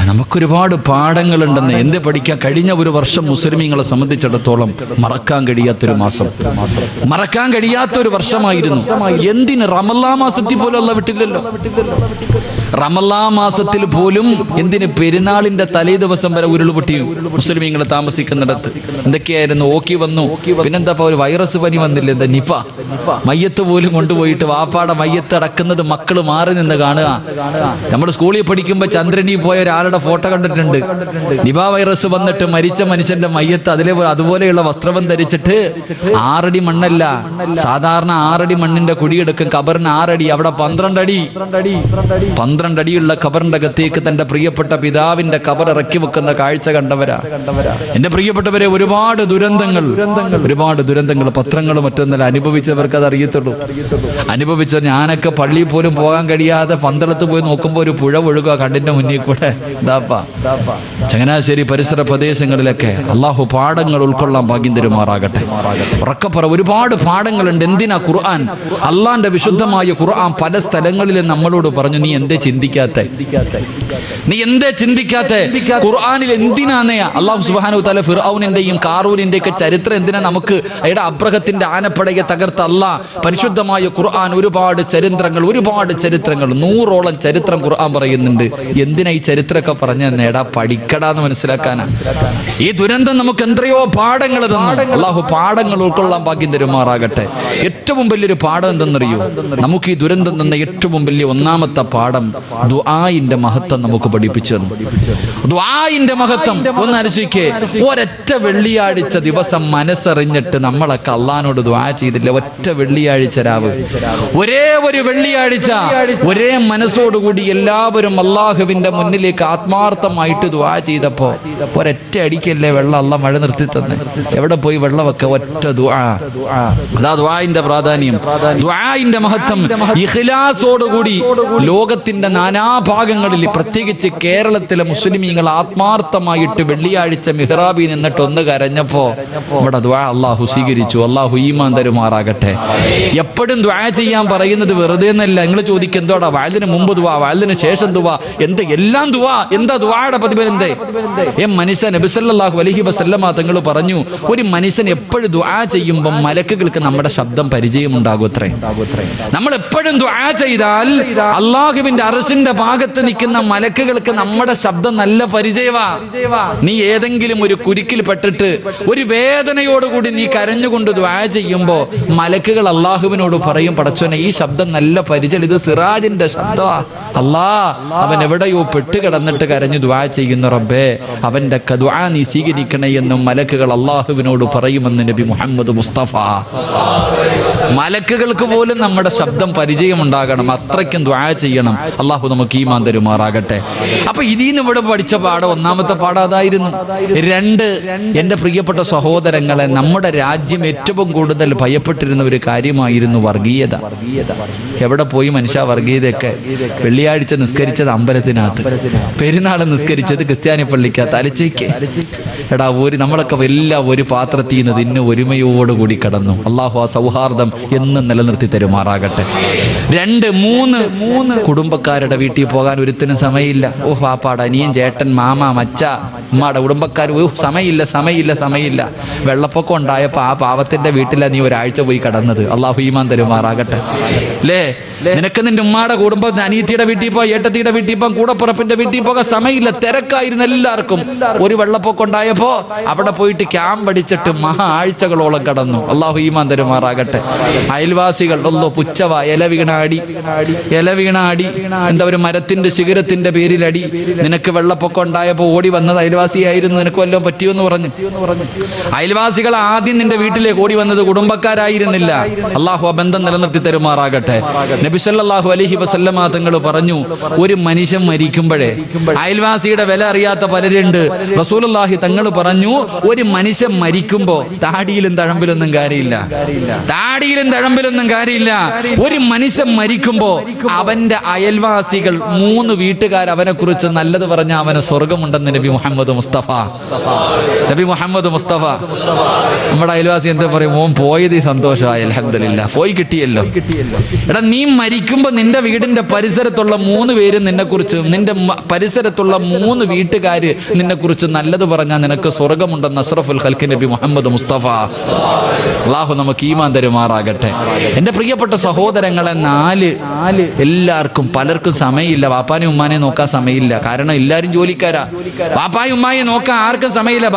[SPEAKER 1] നമുക്കൊരുപാട് പാഠങ്ങളുണ്ടെന്ന്. എന്ത് പഠിക്കാൻ? കഴിഞ്ഞ ഒരു വർഷം മുസ്ലിമീങ്ങളെ സംബന്ധിച്ചിടത്തോളം മറക്കാൻ കഴിയാത്തൊരു മാസം, മറക്കാൻ കഴിയാത്തൊരു വർഷമായിരുന്നു. എന്തിന്? റമളാൻ മാസത്തിൽ പോലും അല്ലാഹ് വിട്ടില്ലല്ലോ. റമളാൻ മാസത്തിൽ പോലും എന്തിന്? പെരുന്നാളിന്റെ തലേ ദിവസം വരെ ഉരുൾപൊട്ടി മുസ്ലിമീങ്ങൾ താമസിക്കുന്നിടത്ത്. എന്തൊക്കെയായിരുന്നു? ഓക്കി വന്നു. പിന്നെന്താ ഒരു വൈറസ് പനി വന്നില്ല, എന്താ നിപ. മയ്യത്ത് പോലും കൊണ്ടുപോയിട്ട് വാപ്പാടെ മയ്യത്ത് അടക്കുന്നത് മക്കള് മാറി നിന്ന് കാണുക. നമ്മൾ സ്കൂളിൽ പഠിക്കുമ്പോൾ ചന്ദ്രനി പോയ ഒരാളുടെ ഫോട്ടോ കണ്ടിട്ടുണ്ട്. നിപ വൈറസ് വന്നിട്ട് മരിച്ച മനുഷ്യന്റെ മയ്യത്ത് അതുപോലെയുള്ള വസ്ത്രം ധരിച്ചിട്ട് 6 അടി മണ്ണല്ല, സാധാരണ 6 അടി മണ്ണിന്റെ കുഴിയെടുക്കും. കബറിന് 6 അടി, അവിടെ 12 അടിയുള്ള കബറിന്റെ അകത്തേക്ക് തന്റെ പ്രിയപ്പെട്ട പിതാവിന്റെ കബർ ഇറക്കി വെക്കുന്ന കാഴ്ച കണ്ടവരാ. എന്റെ പ്രിയപ്പെട്ടവരെ, ഒരുപാട് ദുരന്തങ്ങൾ പത്രങ്ങളും മറ്റൊന്നല്ല അനുഭവിച്ചവർക്ക് അത് അറിയത്തുള്ളൂ. അനുഭവിച്ച ഞാനൊക്കെ പള്ളിയിൽ പോലും പോകാൻ കഴിയാതെ പന്തളത്ത് പോയി നോക്കുമ്പോൾ ഒരു പുഴ ഒഴുകുക കണ്ണിന്റെ മുന്നിൽ കൂടെ. ചങ്ങനാശ്ശേരി പരിസര പ്രദേശങ്ങളിലൊക്കെ അള്ളാഹു പാഠങ്ങൾ ഉൾക്കൊള്ളാൻ ഭാഗ്യം തരുമാറാകട്ടെ. ഉറക്കപ്പറ, ഒരുപാട് പാഠങ്ങളുണ്ട്. എന്തിനാ ഖുർആൻ, അള്ളാന്റെ വിശുദ്ധമായ ഖുർആൻ പല സ്ഥലങ്ങളിലും നമ്മളോട് പറഞ്ഞു, നീ എന്തേ ചിന്തിക്കാത്തെ? ഖുർആനിൽ എന്തിനാന്നേ അള്ളാഹു സുബ്ഹാനഹു വതആല ഫിർഔനിന്റെയും കാറൂനിന്റെയും ഒക്കെ ചരിത്രം എന്തിനാ നമുക്ക്? അയാളുടെ അബ്രഹത്തിന്റെ ആനപ്പടയെ തകർത്ത അള്ളാഹ് പരിശുദ്ധമായ ഖുർആൻ ഒരുപാട് ചരിത്രങ്ങൾ 100ഓളം ചരിത്രം ഖുർആൻ പറയുന്നുണ്ട്. എന്തിനാ ഈ ചരിത്രമൊക്കെ പറഞ്ഞ നേടാ? പഠിക്കടാന്ന് മനസ്സിലാക്കാനാ. ഈ ദുരന്തം നമുക്ക് എത്രയോ പാഠങ്ങൾ തന്നു. അള്ളാഹു പാഠങ്ങൾ ഉൾക്കൊള്ളാൻ ഭാഗ്യം തരുമാറാകട്ടെ. ഏറ്റവും വലിയൊരു പാഠം എന്തെന്നറിയോ? നമുക്ക് ഈ ദുരന്തം തന്ന ഏറ്റവും വലിയ ഒന്നാമത്തെ പാഠം ദുആഇന്റെ മഹത്വം നമുക്ക് പഠിപ്പിച്ചു തന്നു. ദുആഇന്റെ മഹത്വം ഒന്ന് ആലോചിക്കേ. ഒരൊറ്റ വെള്ളിയാഴ്ച ദിവസം മനസ്സറിഞ്ഞിട്ട് നമ്മളൊക്കെ അള്ളാഹിനോട് ദുആ ചെയ്തില്ല. ഒറ്റ വെള്ളിയാഴ്ച രാവ്, ഒരേ ഒരു വെള്ളിയാഴ്ച ഒരേ മനസ്സോടുകൂടി എല്ലാവരും അള്ളാഹുവിന്റെ മുന്നിലേക്ക് ആത്മാർത്ഥമായിട്ട് ദുആ ചെയ്തപ്പോ ഒരൊറ്റ അടിക്കല്ലേ വെള്ളം അള്ളാഹ് മഴ നിർത്തി തന്നെ. എവിടെ പോയി വെള്ളമൊക്കെ? ഒറ്റ ദുആ. അതാ ദുആഇന്റെ പ്രാധാന്യം, ദുആഇന്റെ മഹത്വം. ഇഖ്ലാസോടുകൂടി ലോകത്തിന്റെ നാനാഭാഗങ്ങളിൽ, പ്രത്യേകിച്ച് കേരളത്തിലെ മുസ്ലിമീങ്ങൾ ആത്മാർത്ഥമായിട്ട് വെള്ളിയാഴ്ച മിഹ്റാബിൽ നിന്നിട്ട് ഒന്ന് കരഞ്ഞപ്പോ ഇവിടെ ദുആ അള്ളാഹു സ്വീകരിച്ചു. അള്ളാഹു ഈമാൻ തരുമാറാകട്ടെ. എപ്പോഴും ദുആ ചെയ്യാൻ പറയുന്നത് വെറുതെ എന്നല്ല. നിങ്ങൾ ചോദിക്കും എന്തോടാ വഅലിന് മുമ്പ് ദുആ, വഅലിന് ശേഷം ദുആ, എന്ത് എല്ലാം ദുആ. എന്താ ദുആയുടെ പ്രതിഫലം എന്തേ? മനുഷ്യൻ നബി സല്ലല്ലാഹു അലൈഹി വസല്ലമ തങ്ങൾ പറഞ്ഞു, ഒരു മനുഷ്യൻ എപ്പോഴും ദുആ ചെയ്യുമ്പോൾ മലക്കുകൾക്ക് നമ്മുടെ ശബ്ദം പരിചയമുണ്ടാകും അത്രേ. നമ്മൾ എപ്പോഴും ദുആ ചെയ്താൽ അള്ളാഹുവിന്റെ അർശിന്റെ ഭാഗത്ത് നിൽക്കുന്ന മലക്കുകൾക്ക് നമ്മുടെ ശബ്ദം നല്ല പരിചയവാ. നീ ഏതെങ്കിലും ഒരു കുരുക്കിൽ പെട്ടിട്ട് ഒരു വേദനയോടുകൂടി നീ കരഞ്ഞുകൊണ്ട് ദുആ ചെയ്യുമ്പോ മലക്കുകൾ അള്ളാഹുവിനോട് പറയും, പടച്ചോനെ ഈ ശബ്ദം നല്ല പരിചയം, ഇത് സിറാജിന്റെ ശബ്ദമാ. അല്ലാ, അവൻ എവിടെയോ പെട്ടുകിടന്നിട്ട് കരഞ്ഞു ദുആ ചെയ്യുന്ന റബ്ബേ, അവന്റെ ദുആ നീ സ്വീകരിക്കണേ എന്നും മലക്കുകൾ അള്ളാഹുവിനോട് പറയുമെന്ന് നബി മുഹമ്മദ് മുസ്തഫ. മലക്കുകൾക്ക് പോലും നമ്മുടെ ശബ്ദം പരിചയമുണ്ടാകണം, അത്രയ്ക്കും ദുആ ചെയ്യണം. അള്ളാഹു നമുക്ക് ഈമാൻ തരുമാറാകട്ടെ. അപ്പൊ ഇതിന്ന് ഇവിടെ പഠിച്ച പാഠം, ഒന്നാമത്തെ പാഠം അതായിരുന്നു. രണ്ട്, എന്റെ പ്രിയപ്പെട്ട സഹോദരങ്ങളെ, നമ്മുടെ രാജ്യം ഏറ്റവും കൂടുതൽ ഭയപ്പെട്ടിരുന്ന ഒരു കാര്യമായിരുന്നു വർഗീയത. എവിടെ പോയി മനുഷ്യ വർഗീയതയൊക്കെ? വെള്ളിയാഴ്ച നിസ്കരിച്ചത് അമ്പലത്തിനകത്ത്, പെരുന്നാൾ നിസ്കരിച്ചത് ക്രിസ്ത്യാനി പള്ളിക്കകത്ത്. അലച്ചയ്ക്ക് എടാ, നമ്മളൊക്കെ എല്ലാം ഒരു പാത്രത്തിൽ നിന്ന് തിന്ന് ഒരുമയോടുകൂടി കടന്നു. അള്ളാഹു ആ സൗഹാർദ്ദം എന്നും നിലനിർത്തി തരുമാറാകട്ടെ. രണ്ട്, മൂന്ന്, കുടുംബക്കാരുടെ വീട്ടിൽ പോകാൻ ഒരുത്തിനും സമയമില്ല. ഓ പാപ്പാട് അനിയൻ, ചേട്ടൻ, മാമ, മച്ച, ഉമ്മയുടെ കുടുംബക്കാർ, സമയമില്ല. വെള്ളപ്പൊക്കം ഉണ്ടായപ്പോ ആ പാവത്തിന്റെ വീട്ടിലാണ് നീ ഒരാഴ്ച പോയി കടന്നത്. അള്ളാഹു ഈമാൻ തരുമാറാകട്ടെ. അല്ലേ, നിനക്ക് നിന്റെ ഉമ്മയുടെ കുടുംബം, അനിയത്തിയുടെ വീട്ടിൽ പോകാൻ, ഏട്ടത്തിയുടെ വീട്ടിൽ പോകാൻ, കൂടപ്പുറപ്പിന്റെ വീട്ടിൽ പോകാൻ സമയമില്ല, തിരക്കായിരുന്നു എല്ലാവർക്കും. ഒരു വെള്ളപ്പൊക്കം ഉണ്ടായപ്പോ അവിടെ പോയിട്ട് ക്യാമ്പ് അടിച്ചിട്ട് ആഴ്ചകളോളം കടന്നു. അള്ളാഹു ഈമാൻ തരുമാറാകട്ടെ. അയൽവാസികൾ പുച്ചവ, ഇല വീണാടി, എന്താ ഒരു മരത്തിന്റെ ശിഖരത്തിന്റെ പേരിലടി. നിനക്ക് വെള്ളപ്പൊക്കം ഉണ്ടായപ്പോ ഓടി വന്നത് അയൽവാസിയായിരുന്നു, നിനക്ക് വല്ലതും പറ്റിയോന്ന് പറഞ്ഞു. അയൽവാസികൾ ആദ്യം നിന്റെ വീട്ടിലേക്ക് ഓടി വന്നത് കുടുംബക്കാരായിരുന്നില്ല. അള്ളാഹു ആ ബന്ധം നിലനിർത്തി തരുമാറാകട്ടെ. നബി സല്ലല്ലാഹു അലൈഹി വസല്ലമ തങ്ങൾ പറഞ്ഞു, ഒരു മനുഷ്യൻ മരിക്കുമ്പോഴേ അയൽവാസിയുടെ വില അറിയാത്ത പലരുണ്ട്. റസൂലുള്ളാഹി തങ്ങൾ പറഞ്ഞു, ഒരു മനുഷ്യൻ മരിക്കുമ്പോ താടിയിലും തഴമ്പിലൊന്നും കാര്യമില്ല. ഒരു മനുഷ്യൻ മരിക്കുമ്പോ അവന്റെ അയൽവാസികൾ 3 വീട്ടുകാർ അവനെ കുറിച്ച് നല്ലത് പറഞ്ഞ അവന് സ്വർഗമുണ്ടെന്ന് നബി മുഹമ്മദ് മുസ്തഫ. നമ്മുടെ അയൽവാസി എന്താ പറയും? മോൻ പോയത് സന്തോഷമായി, അൽഹംദുലില്ലാഹ്, പോയി കിട്ടിയല്ലോ. എടാ, നീ മരിക്കുമ്പോ നിന്റെ വീടിന്റെ പരിസരത്തുള്ള 3 പേര് നിന്നെ കുറിച്ച്, നിന്റെ പരിസരത്തുള്ള 3 വീട്ടുകാര് നിന്നെ കുറിച്ച് നല്ലത് പറഞ്ഞാൽ നിനക്ക് സ്വർഗമുണ്ടെന്ന് അഷ്റഫുൽ ഖൽഖ് നബി മുഹമ്മദ് മുസ്തഫ. അല്ലാഹു നമുക്ക് ഈമാൻ തരുമാറാകട്ടെ. എന്റെ പ്രിയപ്പെട്ട സഹോദരങ്ങളെ, 4, എല്ലാവർക്കും പലർക്കും സമയമില്ല. വാപ്പാനെയും ഉമ്മാനെ നോക്കാൻ സമയമില്ല. കാരണം എല്ലാവരും ജോലിക്കാരാ. വാപ്പായും ഉമ്മായെ നോക്കാൻ ആർക്കും സമയമില്ല.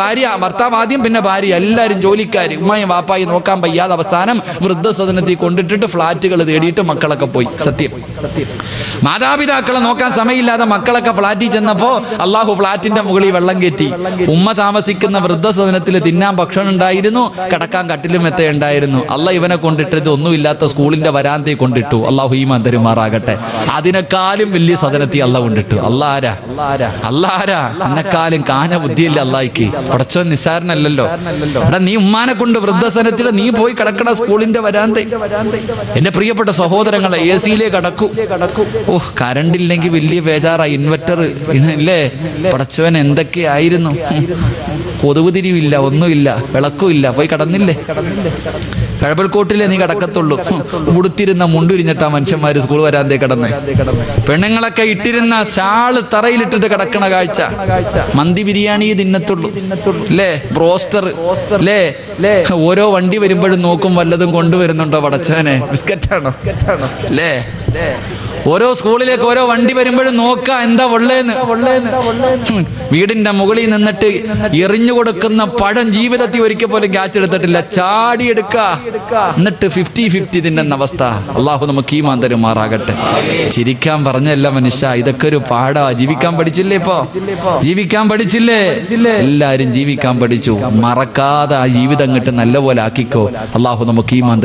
[SPEAKER 1] ഭർത്താവ് ആദ്യം, പിന്നെ ഭാര്യ, എല്ലാവരും ജോലിക്കാര്. ഉമ്മായും വാപ്പായും നോക്കാൻ വയ്യാതെ അവസാനം വൃദ്ധസദനത്തിൽ കൊണ്ടിട്ടിട്ട് ഫ്ലാറ്റുകൾ തേടിയിട്ട് മക്കളൊക്കെ പോയി. സത്യം, മാതാപിതാക്കളെ നോക്കാൻ സമയമില്ലാതെ മക്കളൊക്കെ ഫ്ലാറ്റിൽ ചെന്നപ്പോ അള്ളാഹു ഫ്ലാറ്റിന്റെ മുകളിൽ വെള്ളം കയറ്റി. ഉമ്മ താമസിക്കുന്ന വൃദ്ധസദനത്തിൽ തിന്നാൻ ഭക്ഷണം ഉണ്ടായിരുന്നു, കിടക്കാൻ കട്ടിലും മെത്ത ഉണ്ടായിരുന്നു. അള്ളാഹ് ഇവനെ കൊണ്ടിട്ടത് ഒന്നുമില്ലാത്ത സ്കൂളിന്റെ വരാന്തയിൽ കൊണ്ടിട്ടു. അള്ളാഹു ഈമാൻ തരുമാറാകട്ടെ. അതിനേക്കാളും വലിയ സദനത്തിൽ അള്ളാഹ് കൊണ്ടിട്ടു. അല്ലാരാ എന്നെക്കാളും കാഞ്ഞ ബുദ്ധിയില്ല അള്ളാഹിക്ക്. പടച്ചോൻ നിസ്സാരനല്ലല്ലോ. എടാ, നീ ഉമ്മാനെ കൊണ്ട് വൃദ്ധസദനത്തിൽ നീ പോയി കിടക്കണ സ്കൂളിന്റെ വരാന്ത. എന്റെ പ്രിയപ്പെട്ട സഹോദരങ്ങളെ, AC-യിലേ കിടക്കൂ. കറണ്ട് ഇല്ലെങ്കിൽ വലിയ ബേജാറായി. ഇൻവെർട്ടർ ഇല്ലേ? പടച്ചവൻ എന്തൊക്കെയായിരുന്നു. കൊതുക് തിരിവില്ല, ഒന്നുമില്ല, വിളക്കുമില്ല, പോയി കടന്നില്ലേ? കഴബൽക്കോട്ടിലെ നീ കടക്കത്തുള്ളൂ. ഉടുത്തിരുന്ന മുണ്ടുരിഞ്ഞിട്ടാ മനുഷ്യന്മാര് സ്കൂൾ വരാന്തേ കിടന്ന്. പെണ്ണുങ്ങളൊക്കെ ഇട്ടിരുന്ന ഷാള് തറയിലിട്ടിട്ട് കിടക്കണ കാഴ്ച. മന്തി ബിരിയാണി തിന്നത്തുള്ളൂ, അല്ലേ? ബ്രോസ്റ്റർ, അല്ലേ? ഓരോ വണ്ടി വരുമ്പോഴും നോക്കും വല്ലതും കൊണ്ടുവരുന്നുണ്ടോ പടച്ചവനെ. ബിസ്ക്കറ്റാണോ, അല്ലേ? ഓരോ സ്കൂളിലേക്ക് ഓരോ വണ്ടി വരുമ്പോഴും നോക്കാം എന്താ ഉള്ളേന്ന്. വീടിന്റെ മുകളിൽ നിന്നിട്ട് എറിഞ്ഞു കൊടുക്കുന്ന പഴം ജീവിതത്തിൽ ഒരിക്കൽ പോലും ക്യാച്ച് എടുത്തിട്ടില്ല. ചാടി എടുക്ക, എന്നിട്ട് 50-50 തിന്നുന്ന അവസ്ഥ. അള്ളാഹു നമുക്ക് ഈമാൻ തരുമാറാകട്ടെ. ചിരിക്കാൻ പറഞ്ഞല്ല മനുഷ്യ, ഇതൊക്കെ ഒരു പാടാ. ജീവിക്കാൻ പഠിച്ചില്ലേ? ജീവിക്കാൻ പഠിച്ചില്ലേ? എല്ലാരും ജീവിക്കാൻ പഠിച്ചു. മറക്കാതെ ആ ജീവിതം കിട്ട് നല്ലപോലെ ആക്കിക്കോ. അള്ളാഹു നമുക്ക് ഈമാൻ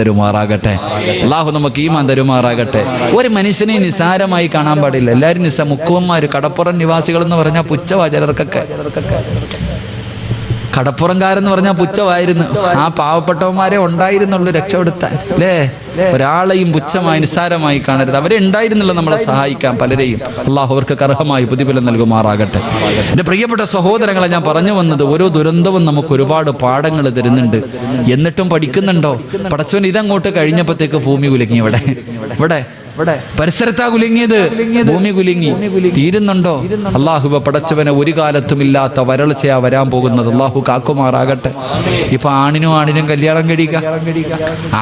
[SPEAKER 1] തരുമാറാകട്ടെ. ഒരു മനുഷ്യനെ നിസാരമായി കാണാൻ പാടില്ല. എല്ലാവരും മുക്കുവന്മാര്, കടപ്പുറം നിവാസികൾ എന്ന് പറഞ്ഞാൽ പുച്ഛവാ ചിലർക്കൊക്കെ. കടപ്പുറംകാരെന്ന് പറഞ്ഞാൽ പുച്ഛമായിരുന്നു. ആ പാവപ്പെട്ടവന്മാരെ ഉണ്ടായിരുന്നുള്ളൂ രക്ഷപ്പെടുത്താൻ, അല്ലേ? ഒരാളെയും പുച്ഛമായി നിസ്സാരമായി കാണരുത്. അവരെ ഉണ്ടായിരുന്നില്ല നമ്മളെ സഹായിക്കാൻ പലരെയും. അള്ളാഹു അവർക്ക് അർഹമായി പ്രതിഫലം നൽകുമാറാകട്ടെ. എൻ്റെ പ്രിയപ്പെട്ട സഹോദരങ്ങളെ, ഞാൻ പറഞ്ഞു വന്നത്, ഓരോ ദുരന്തവും നമുക്ക് ഒരുപാട് പാഠങ്ങൾ തരുന്നുണ്ട്. എന്നിട്ടും പഠിക്കുന്നുണ്ടോ? പടച്ചവൻ ഇതങ്ങോട്ട് കഴിഞ്ഞപ്പോഴത്തേക്ക് ഭൂമി കുലുങ്ങി. ഇവിടെ പരിസരത്താ കുലുങ്ങിയത്, ഭൂമി കുലുങ്ങി. തീരുന്നുണ്ടോ? അള്ളാഹുവ പടച്ചവനെ ഒരു കാലത്തും ഇല്ലാത്ത വരൾച്ചയാ വരാൻ പോകുന്നത്. അള്ളാഹു കാക്കുമാറാകട്ടെ. ഇപ്പൊ ആണിനും കല്യാണം കഴിക്കാം,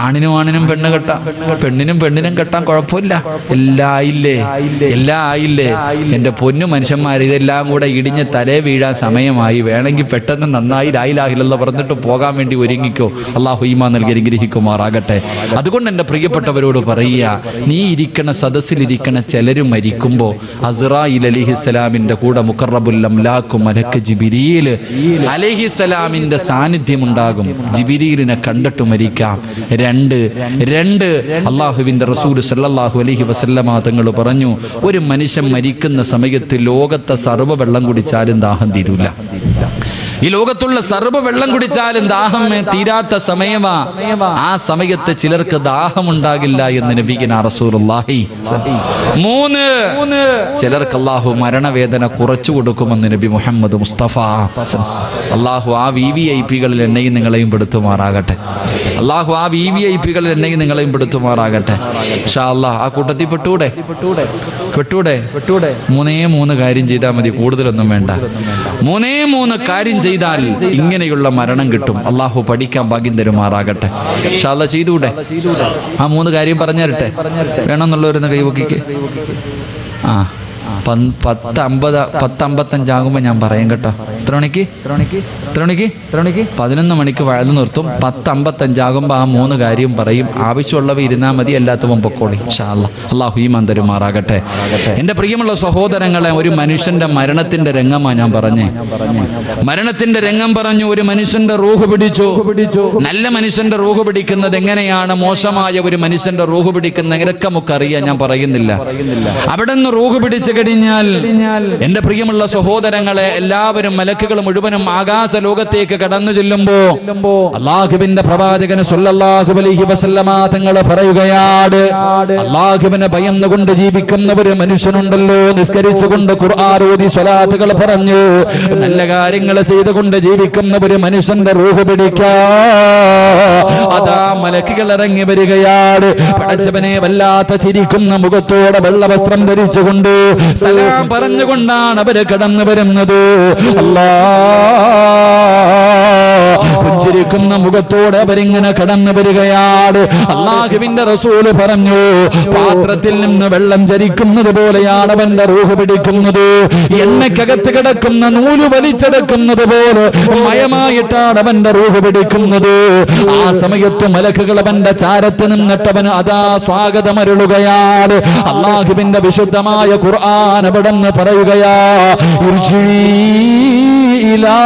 [SPEAKER 1] ആണിനും പെണ്ണ് കെട്ടാം, പെണ്ണിനും കെട്ടാൻ കുഴപ്പമില്ല. എല്ലാം ആയില്ലേ എന്റെ പൊന്നു മനുഷ്യന്മാർ, ഇതെല്ലാം കൂടെ ഇടിഞ്ഞ് തലേ വീഴാൻ സമയമായി. വേണമെങ്കിൽ പെട്ടെന്ന് നന്നായി ലാ ഇലാഹ ഇല്ലല്ലാഹ് പറഞ്ഞിട്ട് പോകാൻ വേണ്ടി ഒരുങ്ങിക്കോ. അള്ളാഹു ഈമാൻ നൽകി അനുഗ്രഹിക്കുമാറാകട്ടെ. അതുകൊണ്ട് എൻ്റെ പ്രിയപ്പെട്ടവരോട് പറയുക, നീ ഇരിക്കണ സദസ്സിലിരിക്കണ ചിലര് മരിക്കുമ്പോൾ അസ്റായീൽ അലൈഹിസ്സലാമിന്റെ കൂടെ മുഖറബുൽ അംലാഖു മലക്ക് ജിബ്രീൽ അലൈഹിസ്സലാമിന്റെ സാന്നിധ്യം ഉണ്ടാകും. ജിബ്രീലിനെ കണ്ടിട്ട് മരിക്കാം. രണ്ട് അള്ളാഹുവിന്റെ റസൂൽ സല്ലല്ലാഹു അലൈഹി വസല്ലമ തങ്ങൾ പറഞ്ഞു, ഒരു മനുഷ്യൻ മരിക്കുന്ന സമയത്ത് ലോകത്തെ സർവ്വ വെള്ളം കുടിച്ചാലും ദാഹം തീരൂല. ഈ ലോകത്തുള്ള സർവ്വ വെള്ളം കുടിച്ചാലും ദാഹം തീരാത്ത സമയമാ. ആ സമയത്ത് ചിലർക്ക് ദാഹമുണ്ടാകില്ല എന്ന് നബിയുനാ റസൂലുള്ളാഹി. 3 ചിലർക്ക് അല്ലാഹു മരണവേദന കുറച്ചു കൊടുക്കുമെന്ന് നബി മുഹമ്മദ് മുസ്തഫ. അല്ലാഹു ആ വിവിഐപികളിൽ എന്നെയും നിങ്ങളെയും പെടുത്തുമാറാകട്ടെ. അല്ലാഹു ആ വിവിഐപികളിൽ എന്നെയും നിങ്ങളെയും പെടുത്തുമാറാകട്ടെ. ഇൻഷാ അല്ലാഹ് ആ കൂട്ടത്തിൽ പെട്ടൂടെ? 3 കാര്യം ചെയ്താൽ മതി, കൂടുതലൊന്നും വേണ്ട. 3 കാര്യം ചെയ്താൽ ഇങ്ങനെയുള്ള മരണം കിട്ടും. അള്ളാഹു പഠിക്കാൻ ഭാഗ്യം തരുമാറാകട്ടെ. ഇൻഷാ അല്ലാഹ് ചെയ്തൂടെ? ആ 3 കാര്യം പറഞ്ഞു തരട്ടെ? വേണമെന്നുള്ളവരൊന്ന് കൈവക്കിക്ക്. 10:55 ആകുമ്പോൾ ഞാൻ പറയും കേട്ടോ. എത്ര മണിക്ക്? 11 മണിക്ക് വഴുതു നിർത്തും. 10:55 ആകുമ്പോൾ ആ 3 കാര്യം പറയും. ആവശ്യമുള്ളവ ഇരുന്നാൽ മതി, അല്ലാത്തവൻ പൊക്കോളി. ഇൻഷാ അല്ലാഹ്. അല്ലാഹു ഈമാൻ തരുമാറാകട്ടെ. എൻ്റെ പ്രിയമുള്ള സഹോദരങ്ങളെ, ഒരു മനുഷ്യന്റെ മരണത്തിന്റെ രംഗമാണ് ഞാൻ പറഞ്ഞേ. മരണത്തിന്റെ രംഗം പറഞ്ഞു. ഒരു മനുഷ്യന്റെ റൂഹ് പിടിച്ചു. നല്ല മനുഷ്യന്റെ റൂഹ് പിടിക്കുന്നത് എങ്ങനെയാണ്, മോശമായ ഒരു മനുഷ്യന്റെ റൂഹ് പിടിക്കുന്ന ഇതൊക്കെ നമുക്കറിയാം, ഞാൻ പറയുന്നില്ല. അവിടെ നിന്ന് റൂഹ് പിടിച്ചു കഴിഞ്ഞാൽ എന്റെ പ്രിയമുള്ള സഹോദരങ്ങളെ, എല്ലാവരും മലക്കുകൾ മുഴുവനും ആകാശ ലോകത്തേക്ക് കടന്നു ചെല്ലുമ്പോ അല്ലാഹുവിന്റെ പ്രവാചകൻ സല്ലല്ലാഹു അലൈഹി വസല്ലമ തങ്ങൾ പറയുകയാണ്, അല്ലാഹുവിനെ ഭയന്നുകൊണ്ട് ജീവിക്കുന്ന ഒരു മനുഷ്യനുണ്ടല്ലോ, നിസ്കരിച്ചുകൊണ്ട് ഖുർആൻ ഓതി സ്വലാത്തുകൾ പറഞ്ഞു നല്ല കാര്യങ്ങൾ ചെയ്തുകൊണ്ട് ജീവിക്കുന്ന ഒരു മനുഷ്യന്റെ റൂഹ് പിടിക്കാ. അതാ മലക്കുകൾ ഇറങ്ങി വരികയാണ്. പടച്ചവനെ വല്ലാത്ത ചിരിക്കുന്ന മുഖത്തോടെ വെള്ളവസ്ത്രം ധരിച്ചുകൊണ്ട് സലാം പറഞ്ഞുകൊണ്ടാണ് അവര് കടന്നു വരുന്നത്. പുഞ്ചിരിക്കുന്ന മുഖത്തോടെ അവരിങ്ങനെ കടന്നു വരികയാണ്. അല്ലാഹുവിന്റെ റസൂല് പറഞ്ഞു, പാത്രത്തിൽ നിന്ന് വെള്ളം ചരിക്കുന്നത് പോലെയാണ് അവന്റെ റൂഹ് പിടിക്കുന്നത്. എണ്ണക്കകത്ത് കിടക്കുന്ന നൂല് വലിച്ചെടുക്കുന്നത് പോലെ മയമായിട്ടാണ് അവന്റെ റൂഹ് പിടിക്കുന്നത്. ആ സമയത്ത് മലക്കുകൾ അവന്റെ ചാരത്ത് നിന്നിട്ട് അവന് അതാ സ്വാഗതമരുളുകയാണ്. അല്ലാഹുവിന്റെ വിശുദ്ധമായ ഖുർആൻ അവിടെ നിന്ന് പറയുകയാ, ഇലാ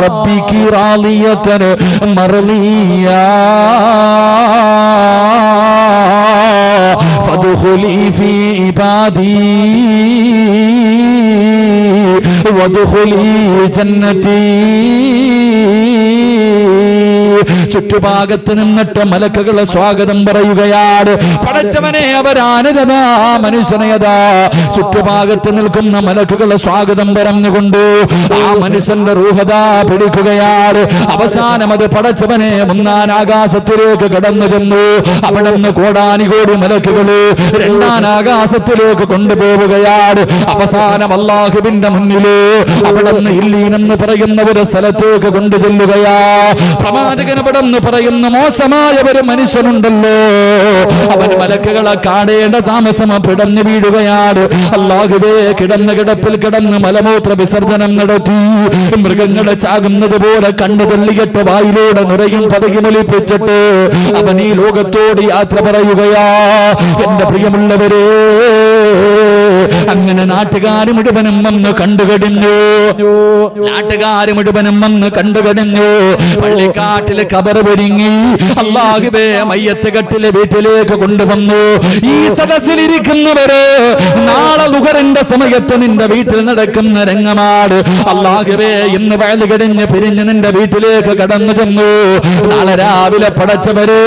[SPEAKER 1] റബ്ബികി റാളിയതൻ മർളിയ ഫദ്ഖുലി ഫീ ഇബാദി വദ്ഖുലി ജന്നതി. ചുറ്റുഭാഗത്ത് നിന്നിട്ട് മലക്കുകൾ സ്വാഗതം പറയുകയാണ്. പടച്ചവനെ, അവരാനരതാ മനുഷ്യനയതാ ചുറ്റുഭാഗത്ത് നിൽക്കുന്ന മലക്കുകൾ സ്വാഗതം പറഞ്ഞുകൊണ്ട് ആ മനുഷ്യന്റെ റൂഹതാ പിടിക്കുകയാണ്. അവസാനം അത് പടച്ചവനെ 3-ാം ആകാശത്തിലേക്ക് കടന്നു ചെന്നു. അവിടെ നിന്ന് കോടാനുകോടി മലക്കുകള് 2-ാം ആകാശത്തിലേക്ക് കൊണ്ടുപോവുകയാണ്. അവസാനം അല്ലാഹുവിന്റെ മുന്നില് അവിടെ നിന്ന് ഇല്ലീൻ എന്ന് പറയുന്ന ഒരു സ്ഥലത്തേക്ക് കൊണ്ടു ചെല്ലുകയാ. പ്രവാചകൻ അവിടെ നിന്ന് പറയുന്ന മോശമായ ഒരു മനുഷ്യനുണ്ടല്ലോ, അവൻ മലക്കുകളെ കാണേണ്ട താമസം പിടഞ്ഞു വീഴുകയാണ്. അല്ലാഹുവേ, കിടന്ന കിടപ്പിൽ കിടന്ന് മലമൂത്ര വിസർജനം നടത്തി മൃഗങ്ങളെ ചാകുന്നത് പോലെ കണ്ണു തള്ളിയിട്ട് വായിലൂടെ നുരയും പതകിമൊലിപ്പിച്ചിട്ട് അവൻ ഈ ലോകത്തോട് യാത്ര പറയുകയാ. എന്റെ പ്രിയമുള്ളവരെ, അങ്ങനെ നാട്ടുകാർ മുഴുവനും വന്ന് കണ്ടുകഴിഞ്ഞു. പള്ളിക്കാട്ടിലെ കബർ ഒരുങ്ങി. അല്ലാഹുവേ, മയ്യത്ത് കെട്ടിലെ വീട്ടിലേക്ക് കൊണ്ടുവന്നു. ഈ സദസ്സിലിരിക്കുന്നവര് നാളെ ദുഹറിന്റെ സമയത്ത് നിന്റെ വീട്ടിൽ നടക്കുന്ന രംഗമാണ്. അല്ലാഹുവേ, ഇന്ന് വയല് കഴിഞ്ഞ് പിരിഞ്ഞ് നിന്റെ വീട്ടിലേക്ക് കടന്നു ചെന്നു. നാളെ രാവിലെ പടച്ചവര്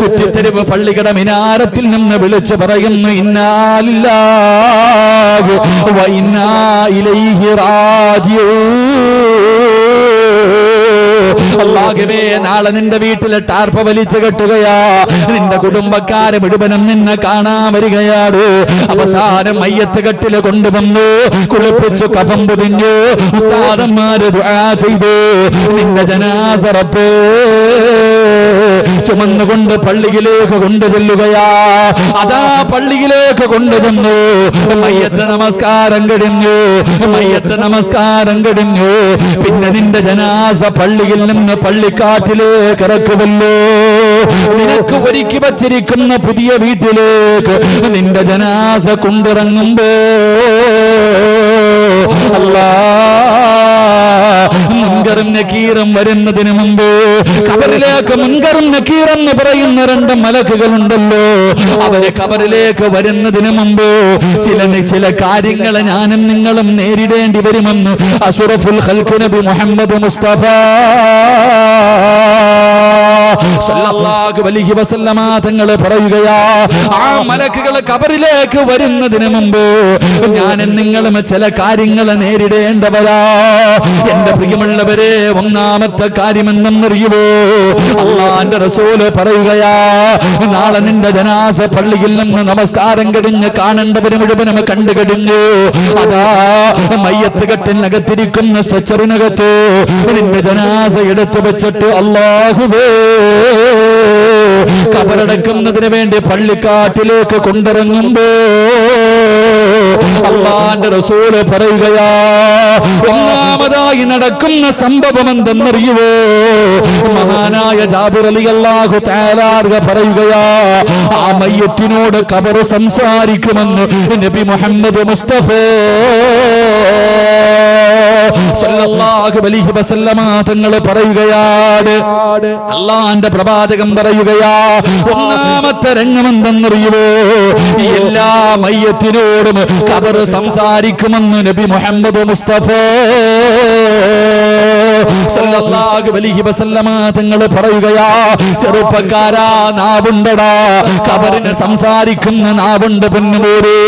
[SPEAKER 1] കുറ്റിത്തെരുവ് പള്ളിക്കട മിനാരത്തിൽ നിന്ന് വിളിച്ചു പറയുന്നു, ഇന്നാ ലില്ലാഹി വ ഇന്നാ ഇലൈഹി റാജിഊൻ. അല്ലാഹുവേ നാളെ നിന്റെ വീട്ടിലെ ടാർപ്പ വലിച്ചു കെട്ടുകയാ, നിന്റെ കുടുംബക്കാരെ മുഴുവനും നിന്നെ കാണാൻ വരികയാണ്. അവസാനം മയ്യത്ത് കെട്ടില് കൊണ്ടുവന്നു കുളിപ്പിച്ചു കഫം പൊതിഞ്ഞു ഉസ്താദന്മാര് ദുആ ചെയ്തു. നിന്റെ ജനാസ റബ്ബേ ചുമന്നുകൊണ്ട് പള്ളിയിലേക്ക് കൊണ്ടുചെല്ലുകയാ. അതാ പള്ളിയിലേക്ക് കൊണ്ടുചെന്നു. മയ്യത്ത് നമസ്കാരം കഴിഞ്ഞു, മയ്യത്ത് നമസ്കാരം കഴിഞ്ഞു. പിന്നെ നിന്റെ ജനാസ പള്ളിയിൽ നിന്ന് പള്ളിക്കാട്ടിലേക്ക് ഇറക്കുമല്ലോ. നിനക്ക് ഒരുക്കി വച്ചിരിക്കുന്ന പുതിയ വീട്ടിലേക്ക് നിന്റെ ജനാസ കൊണ്ടിറങ്ങുമ്പോ അല്ലാ മുൻകറും നക്കീറും വരുന്നതിന് മുമ്പ് ഖബറിലേക്ക് മുൻകറും നക്കീറെന്ന് പറയുന്ന രണ്ട് മലക്കുകളുണ്ടല്ലോ. അവര് ഖബറിലേക്ക് വരുന്നതിന് മുമ്പ് ചില കാര്യങ്ങൾ ഞാനും നിങ്ങളും നേരിടേണ്ടി വരുമെന്ന് അഷ്റഫുൽ ഖൽഖ് നബി മുഹമ്മദ് മുസ്തഫ സല്ലല്ലാഹു അലൈഹി വസല്ലമ തങ്ങൾ പറയുകയാ, ആ മലക്കുകൾ ഖബറിലേക്ക് വരുന്നതിന് മുമ്പ് ഞാനും നിങ്ങളും ചില കാര്യങ്ങൾ നേരിടേണ്ടവരാ. എന്റെ പ്രിയമുള്ളവരെ, ഒന്നാമത്തെ കാര്യം എന്തെന്നറിയുമോ? അല്ലാഹുവിന്റെ റസൂല് പറയുകയാ, നാളെ നിന്റെ ജനാസ പള്ളിയിൽ നിന്ന് നമസ്കാരം കഴിഞ്ഞ് കാണേണ്ടവര് മുഴുവനും കണ്ടു കഴിഞ്ഞു. അതാ മയ്യത്ത് കെട്ടിനകത്തിരിക്കുന്ന സ്ട്രെച്ചറിനകത്ത് നിന്റെ ജനാസ എടുത്തു വെച്ചിട്ട് അല്ലാഹുവേ ഖബറടക്കുന്നതിന് വേണ്ടി പള്ളിക്കാട്ടിലേക്ക് കൊണ്ടിറങ്ങുമ്പോ അല്ലാഹുവിന്റെ റസൂല് പറയുകയാ, ഒന്നാമതായി നടക്കുന്ന സംഭവം എന്തെന്നറിയുവോ? മഹാനായ ജാബിർ റളിയല്ലാഹു തആല പറയുകയാ, ആ മയ്യത്തിനോട് ഖബർ സംസാരിക്കുമെന്ന് നബി മുഹമ്മദ് മുസ്തഫ സല്ലല്ലാഹു അലൈഹി വസല്ലമ തങ്ങൾ പറയുകയാണ്. അല്ലാഹുവിന്റെ പ്രവാചകൻ പറയുകയാ, ഒന്നാമത്തെ രംഗം എന്തെന്നറിയുമോ? എല്ലാ മയ്യത്തിനോടും ഖബർ സംസാരിക്കുമെന്ന് നബി മുഹമ്മദ് മുസ്തഫ സല്ലല്ലാഹു അലൈഹി വസല്ലമ തങ്ങൾ പറയുകയാ, ചെറുപ്പക്കാരാ നാവുണ്ടടാ, ഖബറിന് സംസാരിക്കുന്ന നാവുണ്ട് പൊന്നുമോരെ.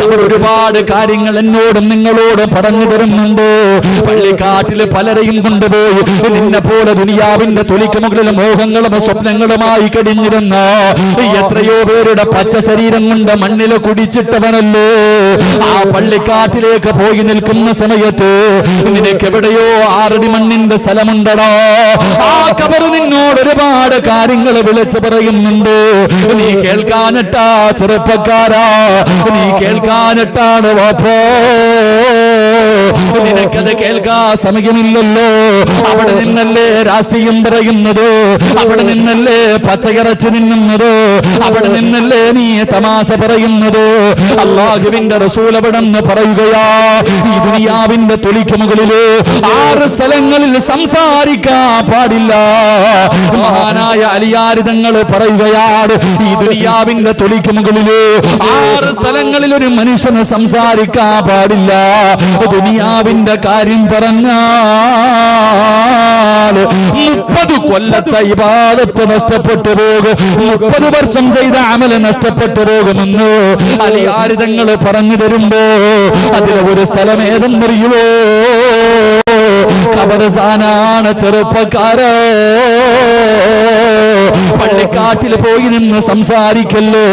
[SPEAKER 1] ഖബർ ഒരുപാട് കാര്യങ്ങൾ എന്നോടും നിങ്ങളോടും പറഞ്ഞു തരുന്നുണ്ട്. പള്ളിക്കാട്ടില് പലരെയും കൊണ്ടുപോയി നിന്നെ പോലെ ദുനിയാവിന്റെ തൊലിക്ക് മുകളിൽ മോഹങ്ങളും സ്വപ്നങ്ങളുമായി കഴിഞ്ഞിരുന്ന എത്രയോ പേരുടെ പച്ച ശരീരം കൊണ്ട് മണ്ണില് കുടിച്ചിട്ടവനല്ലോ. ആ പള്ളിക്കാട്ടിലേക്ക് പോയി നിൽക്കുന്ന സമയത്ത് നിനക്ക് എവിടെയോ 6 അടി മണ്ണിന്റെ സ്ഥലമുണ്ടടാ. ആ ഖബർ നിന്നോട് ഒരുപാട് കാര്യങ്ങൾ വിളിച്ചു പറയുന്നുണ്ട്. നീ കേൾക്കാനിട്ടാ ചെറുപ്പക്കാരാ, നീ കേൾക്കാനിട്ടാണ് വാപ്പോ. നിനക്കത് കേൾക്കാ സമയമില്ലല്ലോ. അവിടെ നിന്നല്ലേ രാഷ്ട്രീയം പറയുന്നത്, അവിടെ നിന്നല്ലേ പച്ചയിറച്ചു നിന്നുന്നത്, അവിടെ നിന്നല്ലേ നീ തമാശ പറയുന്നത്. അല്ലാഹുവിന്റെ റസൂൽ അവിടെന്ന് പറയുകയാ, ഈ ദുനിയാവിന്റെ തൊലിക്ക് മുകളില് 6 സ്ഥലങ്ങളിൽ സംസാരിക്കാൻ പാടില്ല. മഹാനായ അലിയാർ തങ്ങൾ പറയുകയാണ്, ഈ ദുനിയാവിന്റെ തൊലിക്ക് മുകളില് 6 സ്ഥലങ്ങളിൽ ഒരു മനുഷ്യന് സംസാരിക്കാൻ പാടില്ല. ദുനിയാവിന്റെ കാര്യം പറഞ്ഞാൽ 30 കൊല്ലത്തെ ഇബാദത്ത് നഷ്ടപ്പെട്ടു പോകും, 30 വർഷം ചെയ്ത അമല് നഷ്ടപ്പെട്ടു പോകുമെന്ന് അലിയാർ തങ്ങൾ പറഞ്ഞു തരുമ്പോ അതിലെ ഒരു സ്ഥലം ഏതെന്നറിയുവോ? ഖബർസ്ഥാനാണ് ചെറുപ്പക്കാരോ. പള്ളിക്കാട്ടിൽ പോയി നിന്ന് സംസാരിക്കല്ലോ.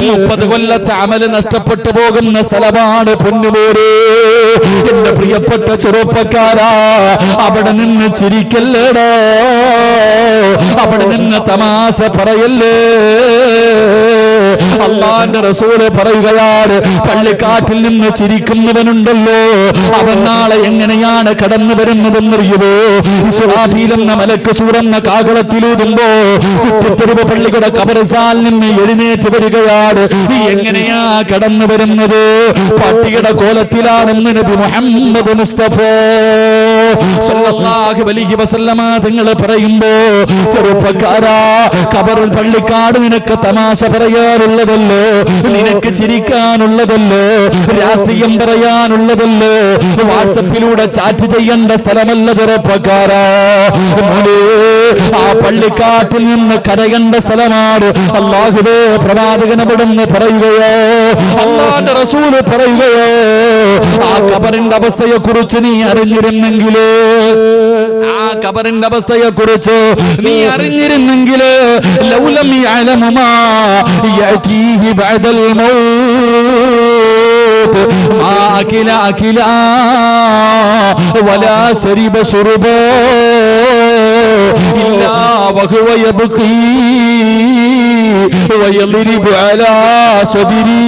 [SPEAKER 1] 30 കൊല്ലത്തെ അമല് നഷ്ടപ്പെട്ടു പോകുന്ന സ്ഥലമാണ് പൊന്നുമോരെ. എന്റെ പ്രിയപ്പെട്ട ചെറുപ്പക്കാരാ, അവിടെ നിന്ന് ചിരിക്കല്ലേടോ, അവിടെ നിന്ന് തമാശ പറയല്ലേ. അല്ലാഹുവിന്റെ റസൂല് പറയുകയാണ്, പള്ളിക്കാട്ടിൽ നിന്ന് ചിരിക്കുന്നവനുണ്ടല്ലോ, അവൻ നാളെ എങ്ങനെയാണ് കടന്നു വരുന്നതെന്നറിയുമോ? ഇസ്രാഫീൽ എന്ന മലക്ക് സൂറന്ന കാഹളത്തിലൂതുമ്പോ കുറ്റിത്തെരുവ് പള്ളിയുടെ ഖബർസ്ഥാനിൽ നിന്ന് എഴുന്നേറ്റ് വരികയാണ്. എങ്ങനെയാ കടന്നു വരുന്നത്? പട്ടിയുടെ കോലത്തിലാണെന്ന് നബി മുഹമ്മദ് മുസ്തഫ സല്ലല്ലാഹു അലൈഹി വസല്ലമ തങ്ങൾ പറയുമ്പോ, ചെറുപ്പക്കാരാ, ഖബറിൽ പള്ളിക്കാട് നിനക്ക് തമാശ പറയാനുള്ളതല്ലോ, നിനക്ക് ചിരിക്കാനുള്ളതല്ലോ, രാഷ്ട്രീയം പറയാനുള്ളതല്ലോ, വാട്സപ്പിലൂടെ ചാറ്റ് ചെയ്യേണ്ട സ്ഥലമല്ല ചെറുപ്പക്കാരാ. ആ പള്ളിക്കാട്ടിൽ നിന്ന് കരയേണ്ട സ്ഥലമാണ്. അല്ലാഹുവേ പ്രവാചകനവിടുന്ന് പറയുകയോ, അല്ലാഹുവിന്റെ റസൂല് പറയുകയോ, ആ ഖബറിന്റെ അവസ്ഥയെ കുറിച്ച് നീ അറിഞ്ഞിരുന്നെങ്കിലോ ആ ഖബറിന്റെ അവസ്ഥയെ കുറിച്ച് നീ അറിഞ്ഞിരുന്നെങ്കിൽ ലൗലം യഅലമു മാ യഅതീഹി ബഅദൽ മൗത്ത് മാ അകില അകിലാ വലാ ശരിബ ശുർബാ ഇല്ലാ വഹുവ യബ്ഖീ വയളിരിബു അലാ സദരി.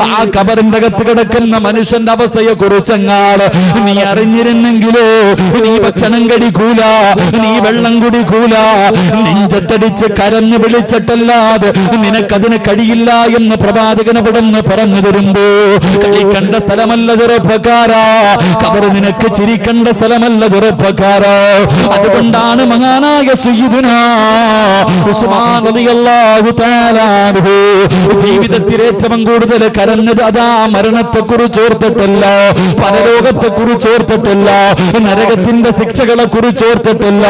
[SPEAKER 1] ആ ഖബറിന്റെ അകത്ത് കിടക്കുന്ന മനുഷ്യന്റെ അവസ്ഥയെ കുറിച്ചെങ്ങാട് നീ അറിഞ്ഞിരുന്നെങ്കിലോ നീ ഭക്ഷണം കഴിക്കൂല, നീ വെള്ളം കുടിക്കൂല, നെഞ്ചത്തടിച്ച് കരഞ്ഞു വിളിച്ചിട്ടല്ലാതെ നിനക്കതിന് കഴിയില്ല എന്ന് പ്രവാചകൻ ഇവിടുന്ന് പറഞ്ഞു തരുമ്പോ കളിക്കണ്ട സ്ഥലമല്ല ചെറുപ്പക്കാരാ, ഖബർ നിനക്ക് ചിരിക്കണ്ട സ്ഥലമല്ല ചെറുപ്പക്കാരാ. അതുകൊണ്ടാണ് മഹാനായ സയ്യിദുനാ ഉസ്മാൻ റളിയല്ലാഹു തആല അൻഹു ജീവിതത്തിൽ ഏറ്റവും കൂടുതൽ കരഞ്ഞത് അതാ മരണത്തെ കുറിച്ച് ഓർത്തിട്ടല്ല, പരലോകത്തെ കുറിച്ച് ഓർത്തിട്ടല്ല, നരകത്തിന്റെ ശിക്ഷകളെ കുറിച്ച് ഓർത്തിട്ടല്ല,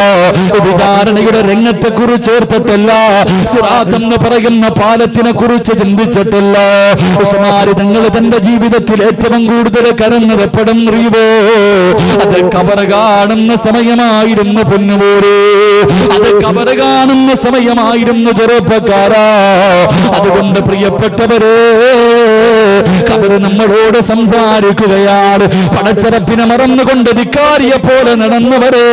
[SPEAKER 1] വിചാരണയുടെ രംഗത്തെ കുറിച്ച് ഓർത്തിട്ടല്ല, സിറാത്ത് എന്ന് പറയുന്ന പാലത്തിനെ കുറിച്ച് ചിന്തിച്ചിട്ടില്ല. ഉസ്മാൻ തങ്ങൾ തന്റെ ജീവിതത്തിൽ ഏറ്റവും കൂടുതൽ കരഞ്ഞത് എപ്പോഴും അറിയുമോ? അത് ഖബർ കാണുന്ന സമയമായിരുന്നു പൊന്നുപോരെ, അത് ഖബർ കാണുന്ന സമയമായിരുന്നു ചെറുപ്പക്കാരാ. അതുകൊണ്ട് പ്രിയപ്പെട്ടവരെ, ഖബർ നമ്മളോട് സംസാരിക്കുകയാണ്. പടച്ചറപ്പിനെ മറന്നുകൊണ്ട് ധിക്കാരിയെ പോലെ നടന്നവരെ,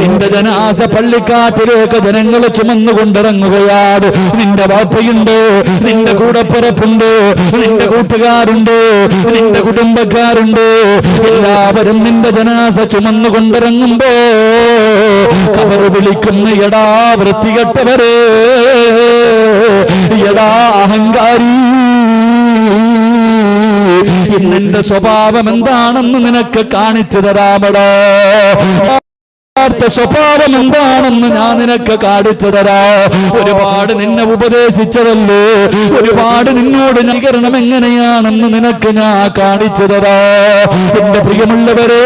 [SPEAKER 1] നിന്റെ ജനാസ പള്ളിക്കാട്ടിലേക്ക് ജനങ്ങൾ ചുമന്നുകൊണ്ടിറങ്ങുകയാണ്. നിന്റെ വാപ്പയുണ്ട്, നിന്റെ കൂടപ്പിറപ്പുണ്ട്, നിന്റെ കൂട്ടുകാരുണ്ട്, നിന്റെ കുടുംബക്കാരുണ്ട്, എല്ലാവരും നിന്റെ ജനാസ ചുമന്നുകൊണ്ടിറങ്ങുമ്പോ ഖബർ വിളിക്കുന്ന എടാ വൃത്തികെട്ടവരെ, എടാ അഹങ്കാരി, ഇന്നെന്റെ സ്വഭാവം എന്താണെന്ന് നിനക്ക് കാണിച്ചു തരാമടോ, സ്വഭാവം എന്താണെന്ന് ഞാൻ നിനക്ക് കാണിച്ചു തരാ. ഒരുപാട് നിന്നെ ഉപദേശിച്ചതല്ലോ, ഒരുപാട് നിന്നോട് നികരണം എങ്ങനെയാണെന്ന് നിനക്ക് ഞാൻ കാണിച്ചു തരാ. എന്റെ പ്രിയമുള്ളവരെ,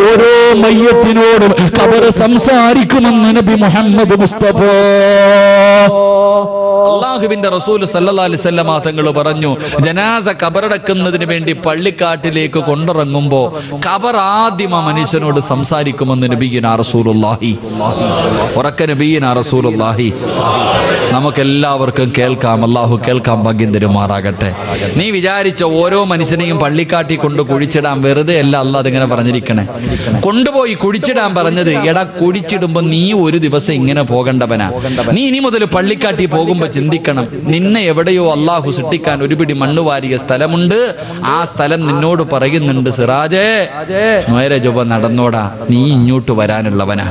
[SPEAKER 1] ഓരോ മയ്യത്തിനോടും ഖബർ സംസാരിക്കുമെന്ന് നബി മുഹമ്മദ് മുസ്തഫ അല്ലാഹുവിന്റെ റസൂൽ സല്ലല്ലാഹു അലൈഹി വസല്ലം തങ്ങൾ പറഞ്ഞു, ജനാസ ഖബറടക്കുന്നതിന് വേണ്ടി പള്ളിക്കാട്ടിലേക്ക് കൊണ്ടിറങ്ങുമ്പോ ഖബർ ആദ്യം ആ മനുഷ്യനോട് സംസാരിക്കുമെന്ന് നബിയുനാ റസൂലുള്ളാഹി. ഉറക്കെ നബിയുനാ റസൂലുള്ളാഹി. നമുക്കെല്ലാവർക്കും കേൾക്കാം, അല്ലാഹു കേൾക്കാൻ ഭാഗ്യം തരുമാറാകട്ടെ. നീ വിചാരിച്ച ഓരോ മനുഷ്യനെയും പള്ളിക്കാട്ടി കൊണ്ട് കുഴിച്ചിടാൻ വെറുതെ അല്ല അല്ലാഹ് അതിങ്ങനെ പറഞ്ഞിരിക്കണേ. കൊണ്ടുപോയി കുഴിച്ചിടാൻ പറഞ്ഞത്, എടാ കുഴിച്ചിടുമ്പോ നീ ഒരു ദിവസം ഇങ്ങനെ പോകേണ്ടവനാ. നീ ഇനി മുതൽ പള്ളിക്കാട്ടി പോകുമ്പോ ചിന്തിക്കണം, നിന്നെ എവിടെയോ അള്ളാഹു സൃഷ്ടിക്കാൻ ഒരു പിടി മണ്ണ് വാരിയ സ്ഥലമുണ്ട്. ആ സ്ഥലം നിന്നോട് പറയുന്നുണ്ട്, സിറാജേ നേരെ ചൊവ്വ നടന്നോടാ, നീ ഇങ്ങോട്ട് വരാനുള്ളവനാ.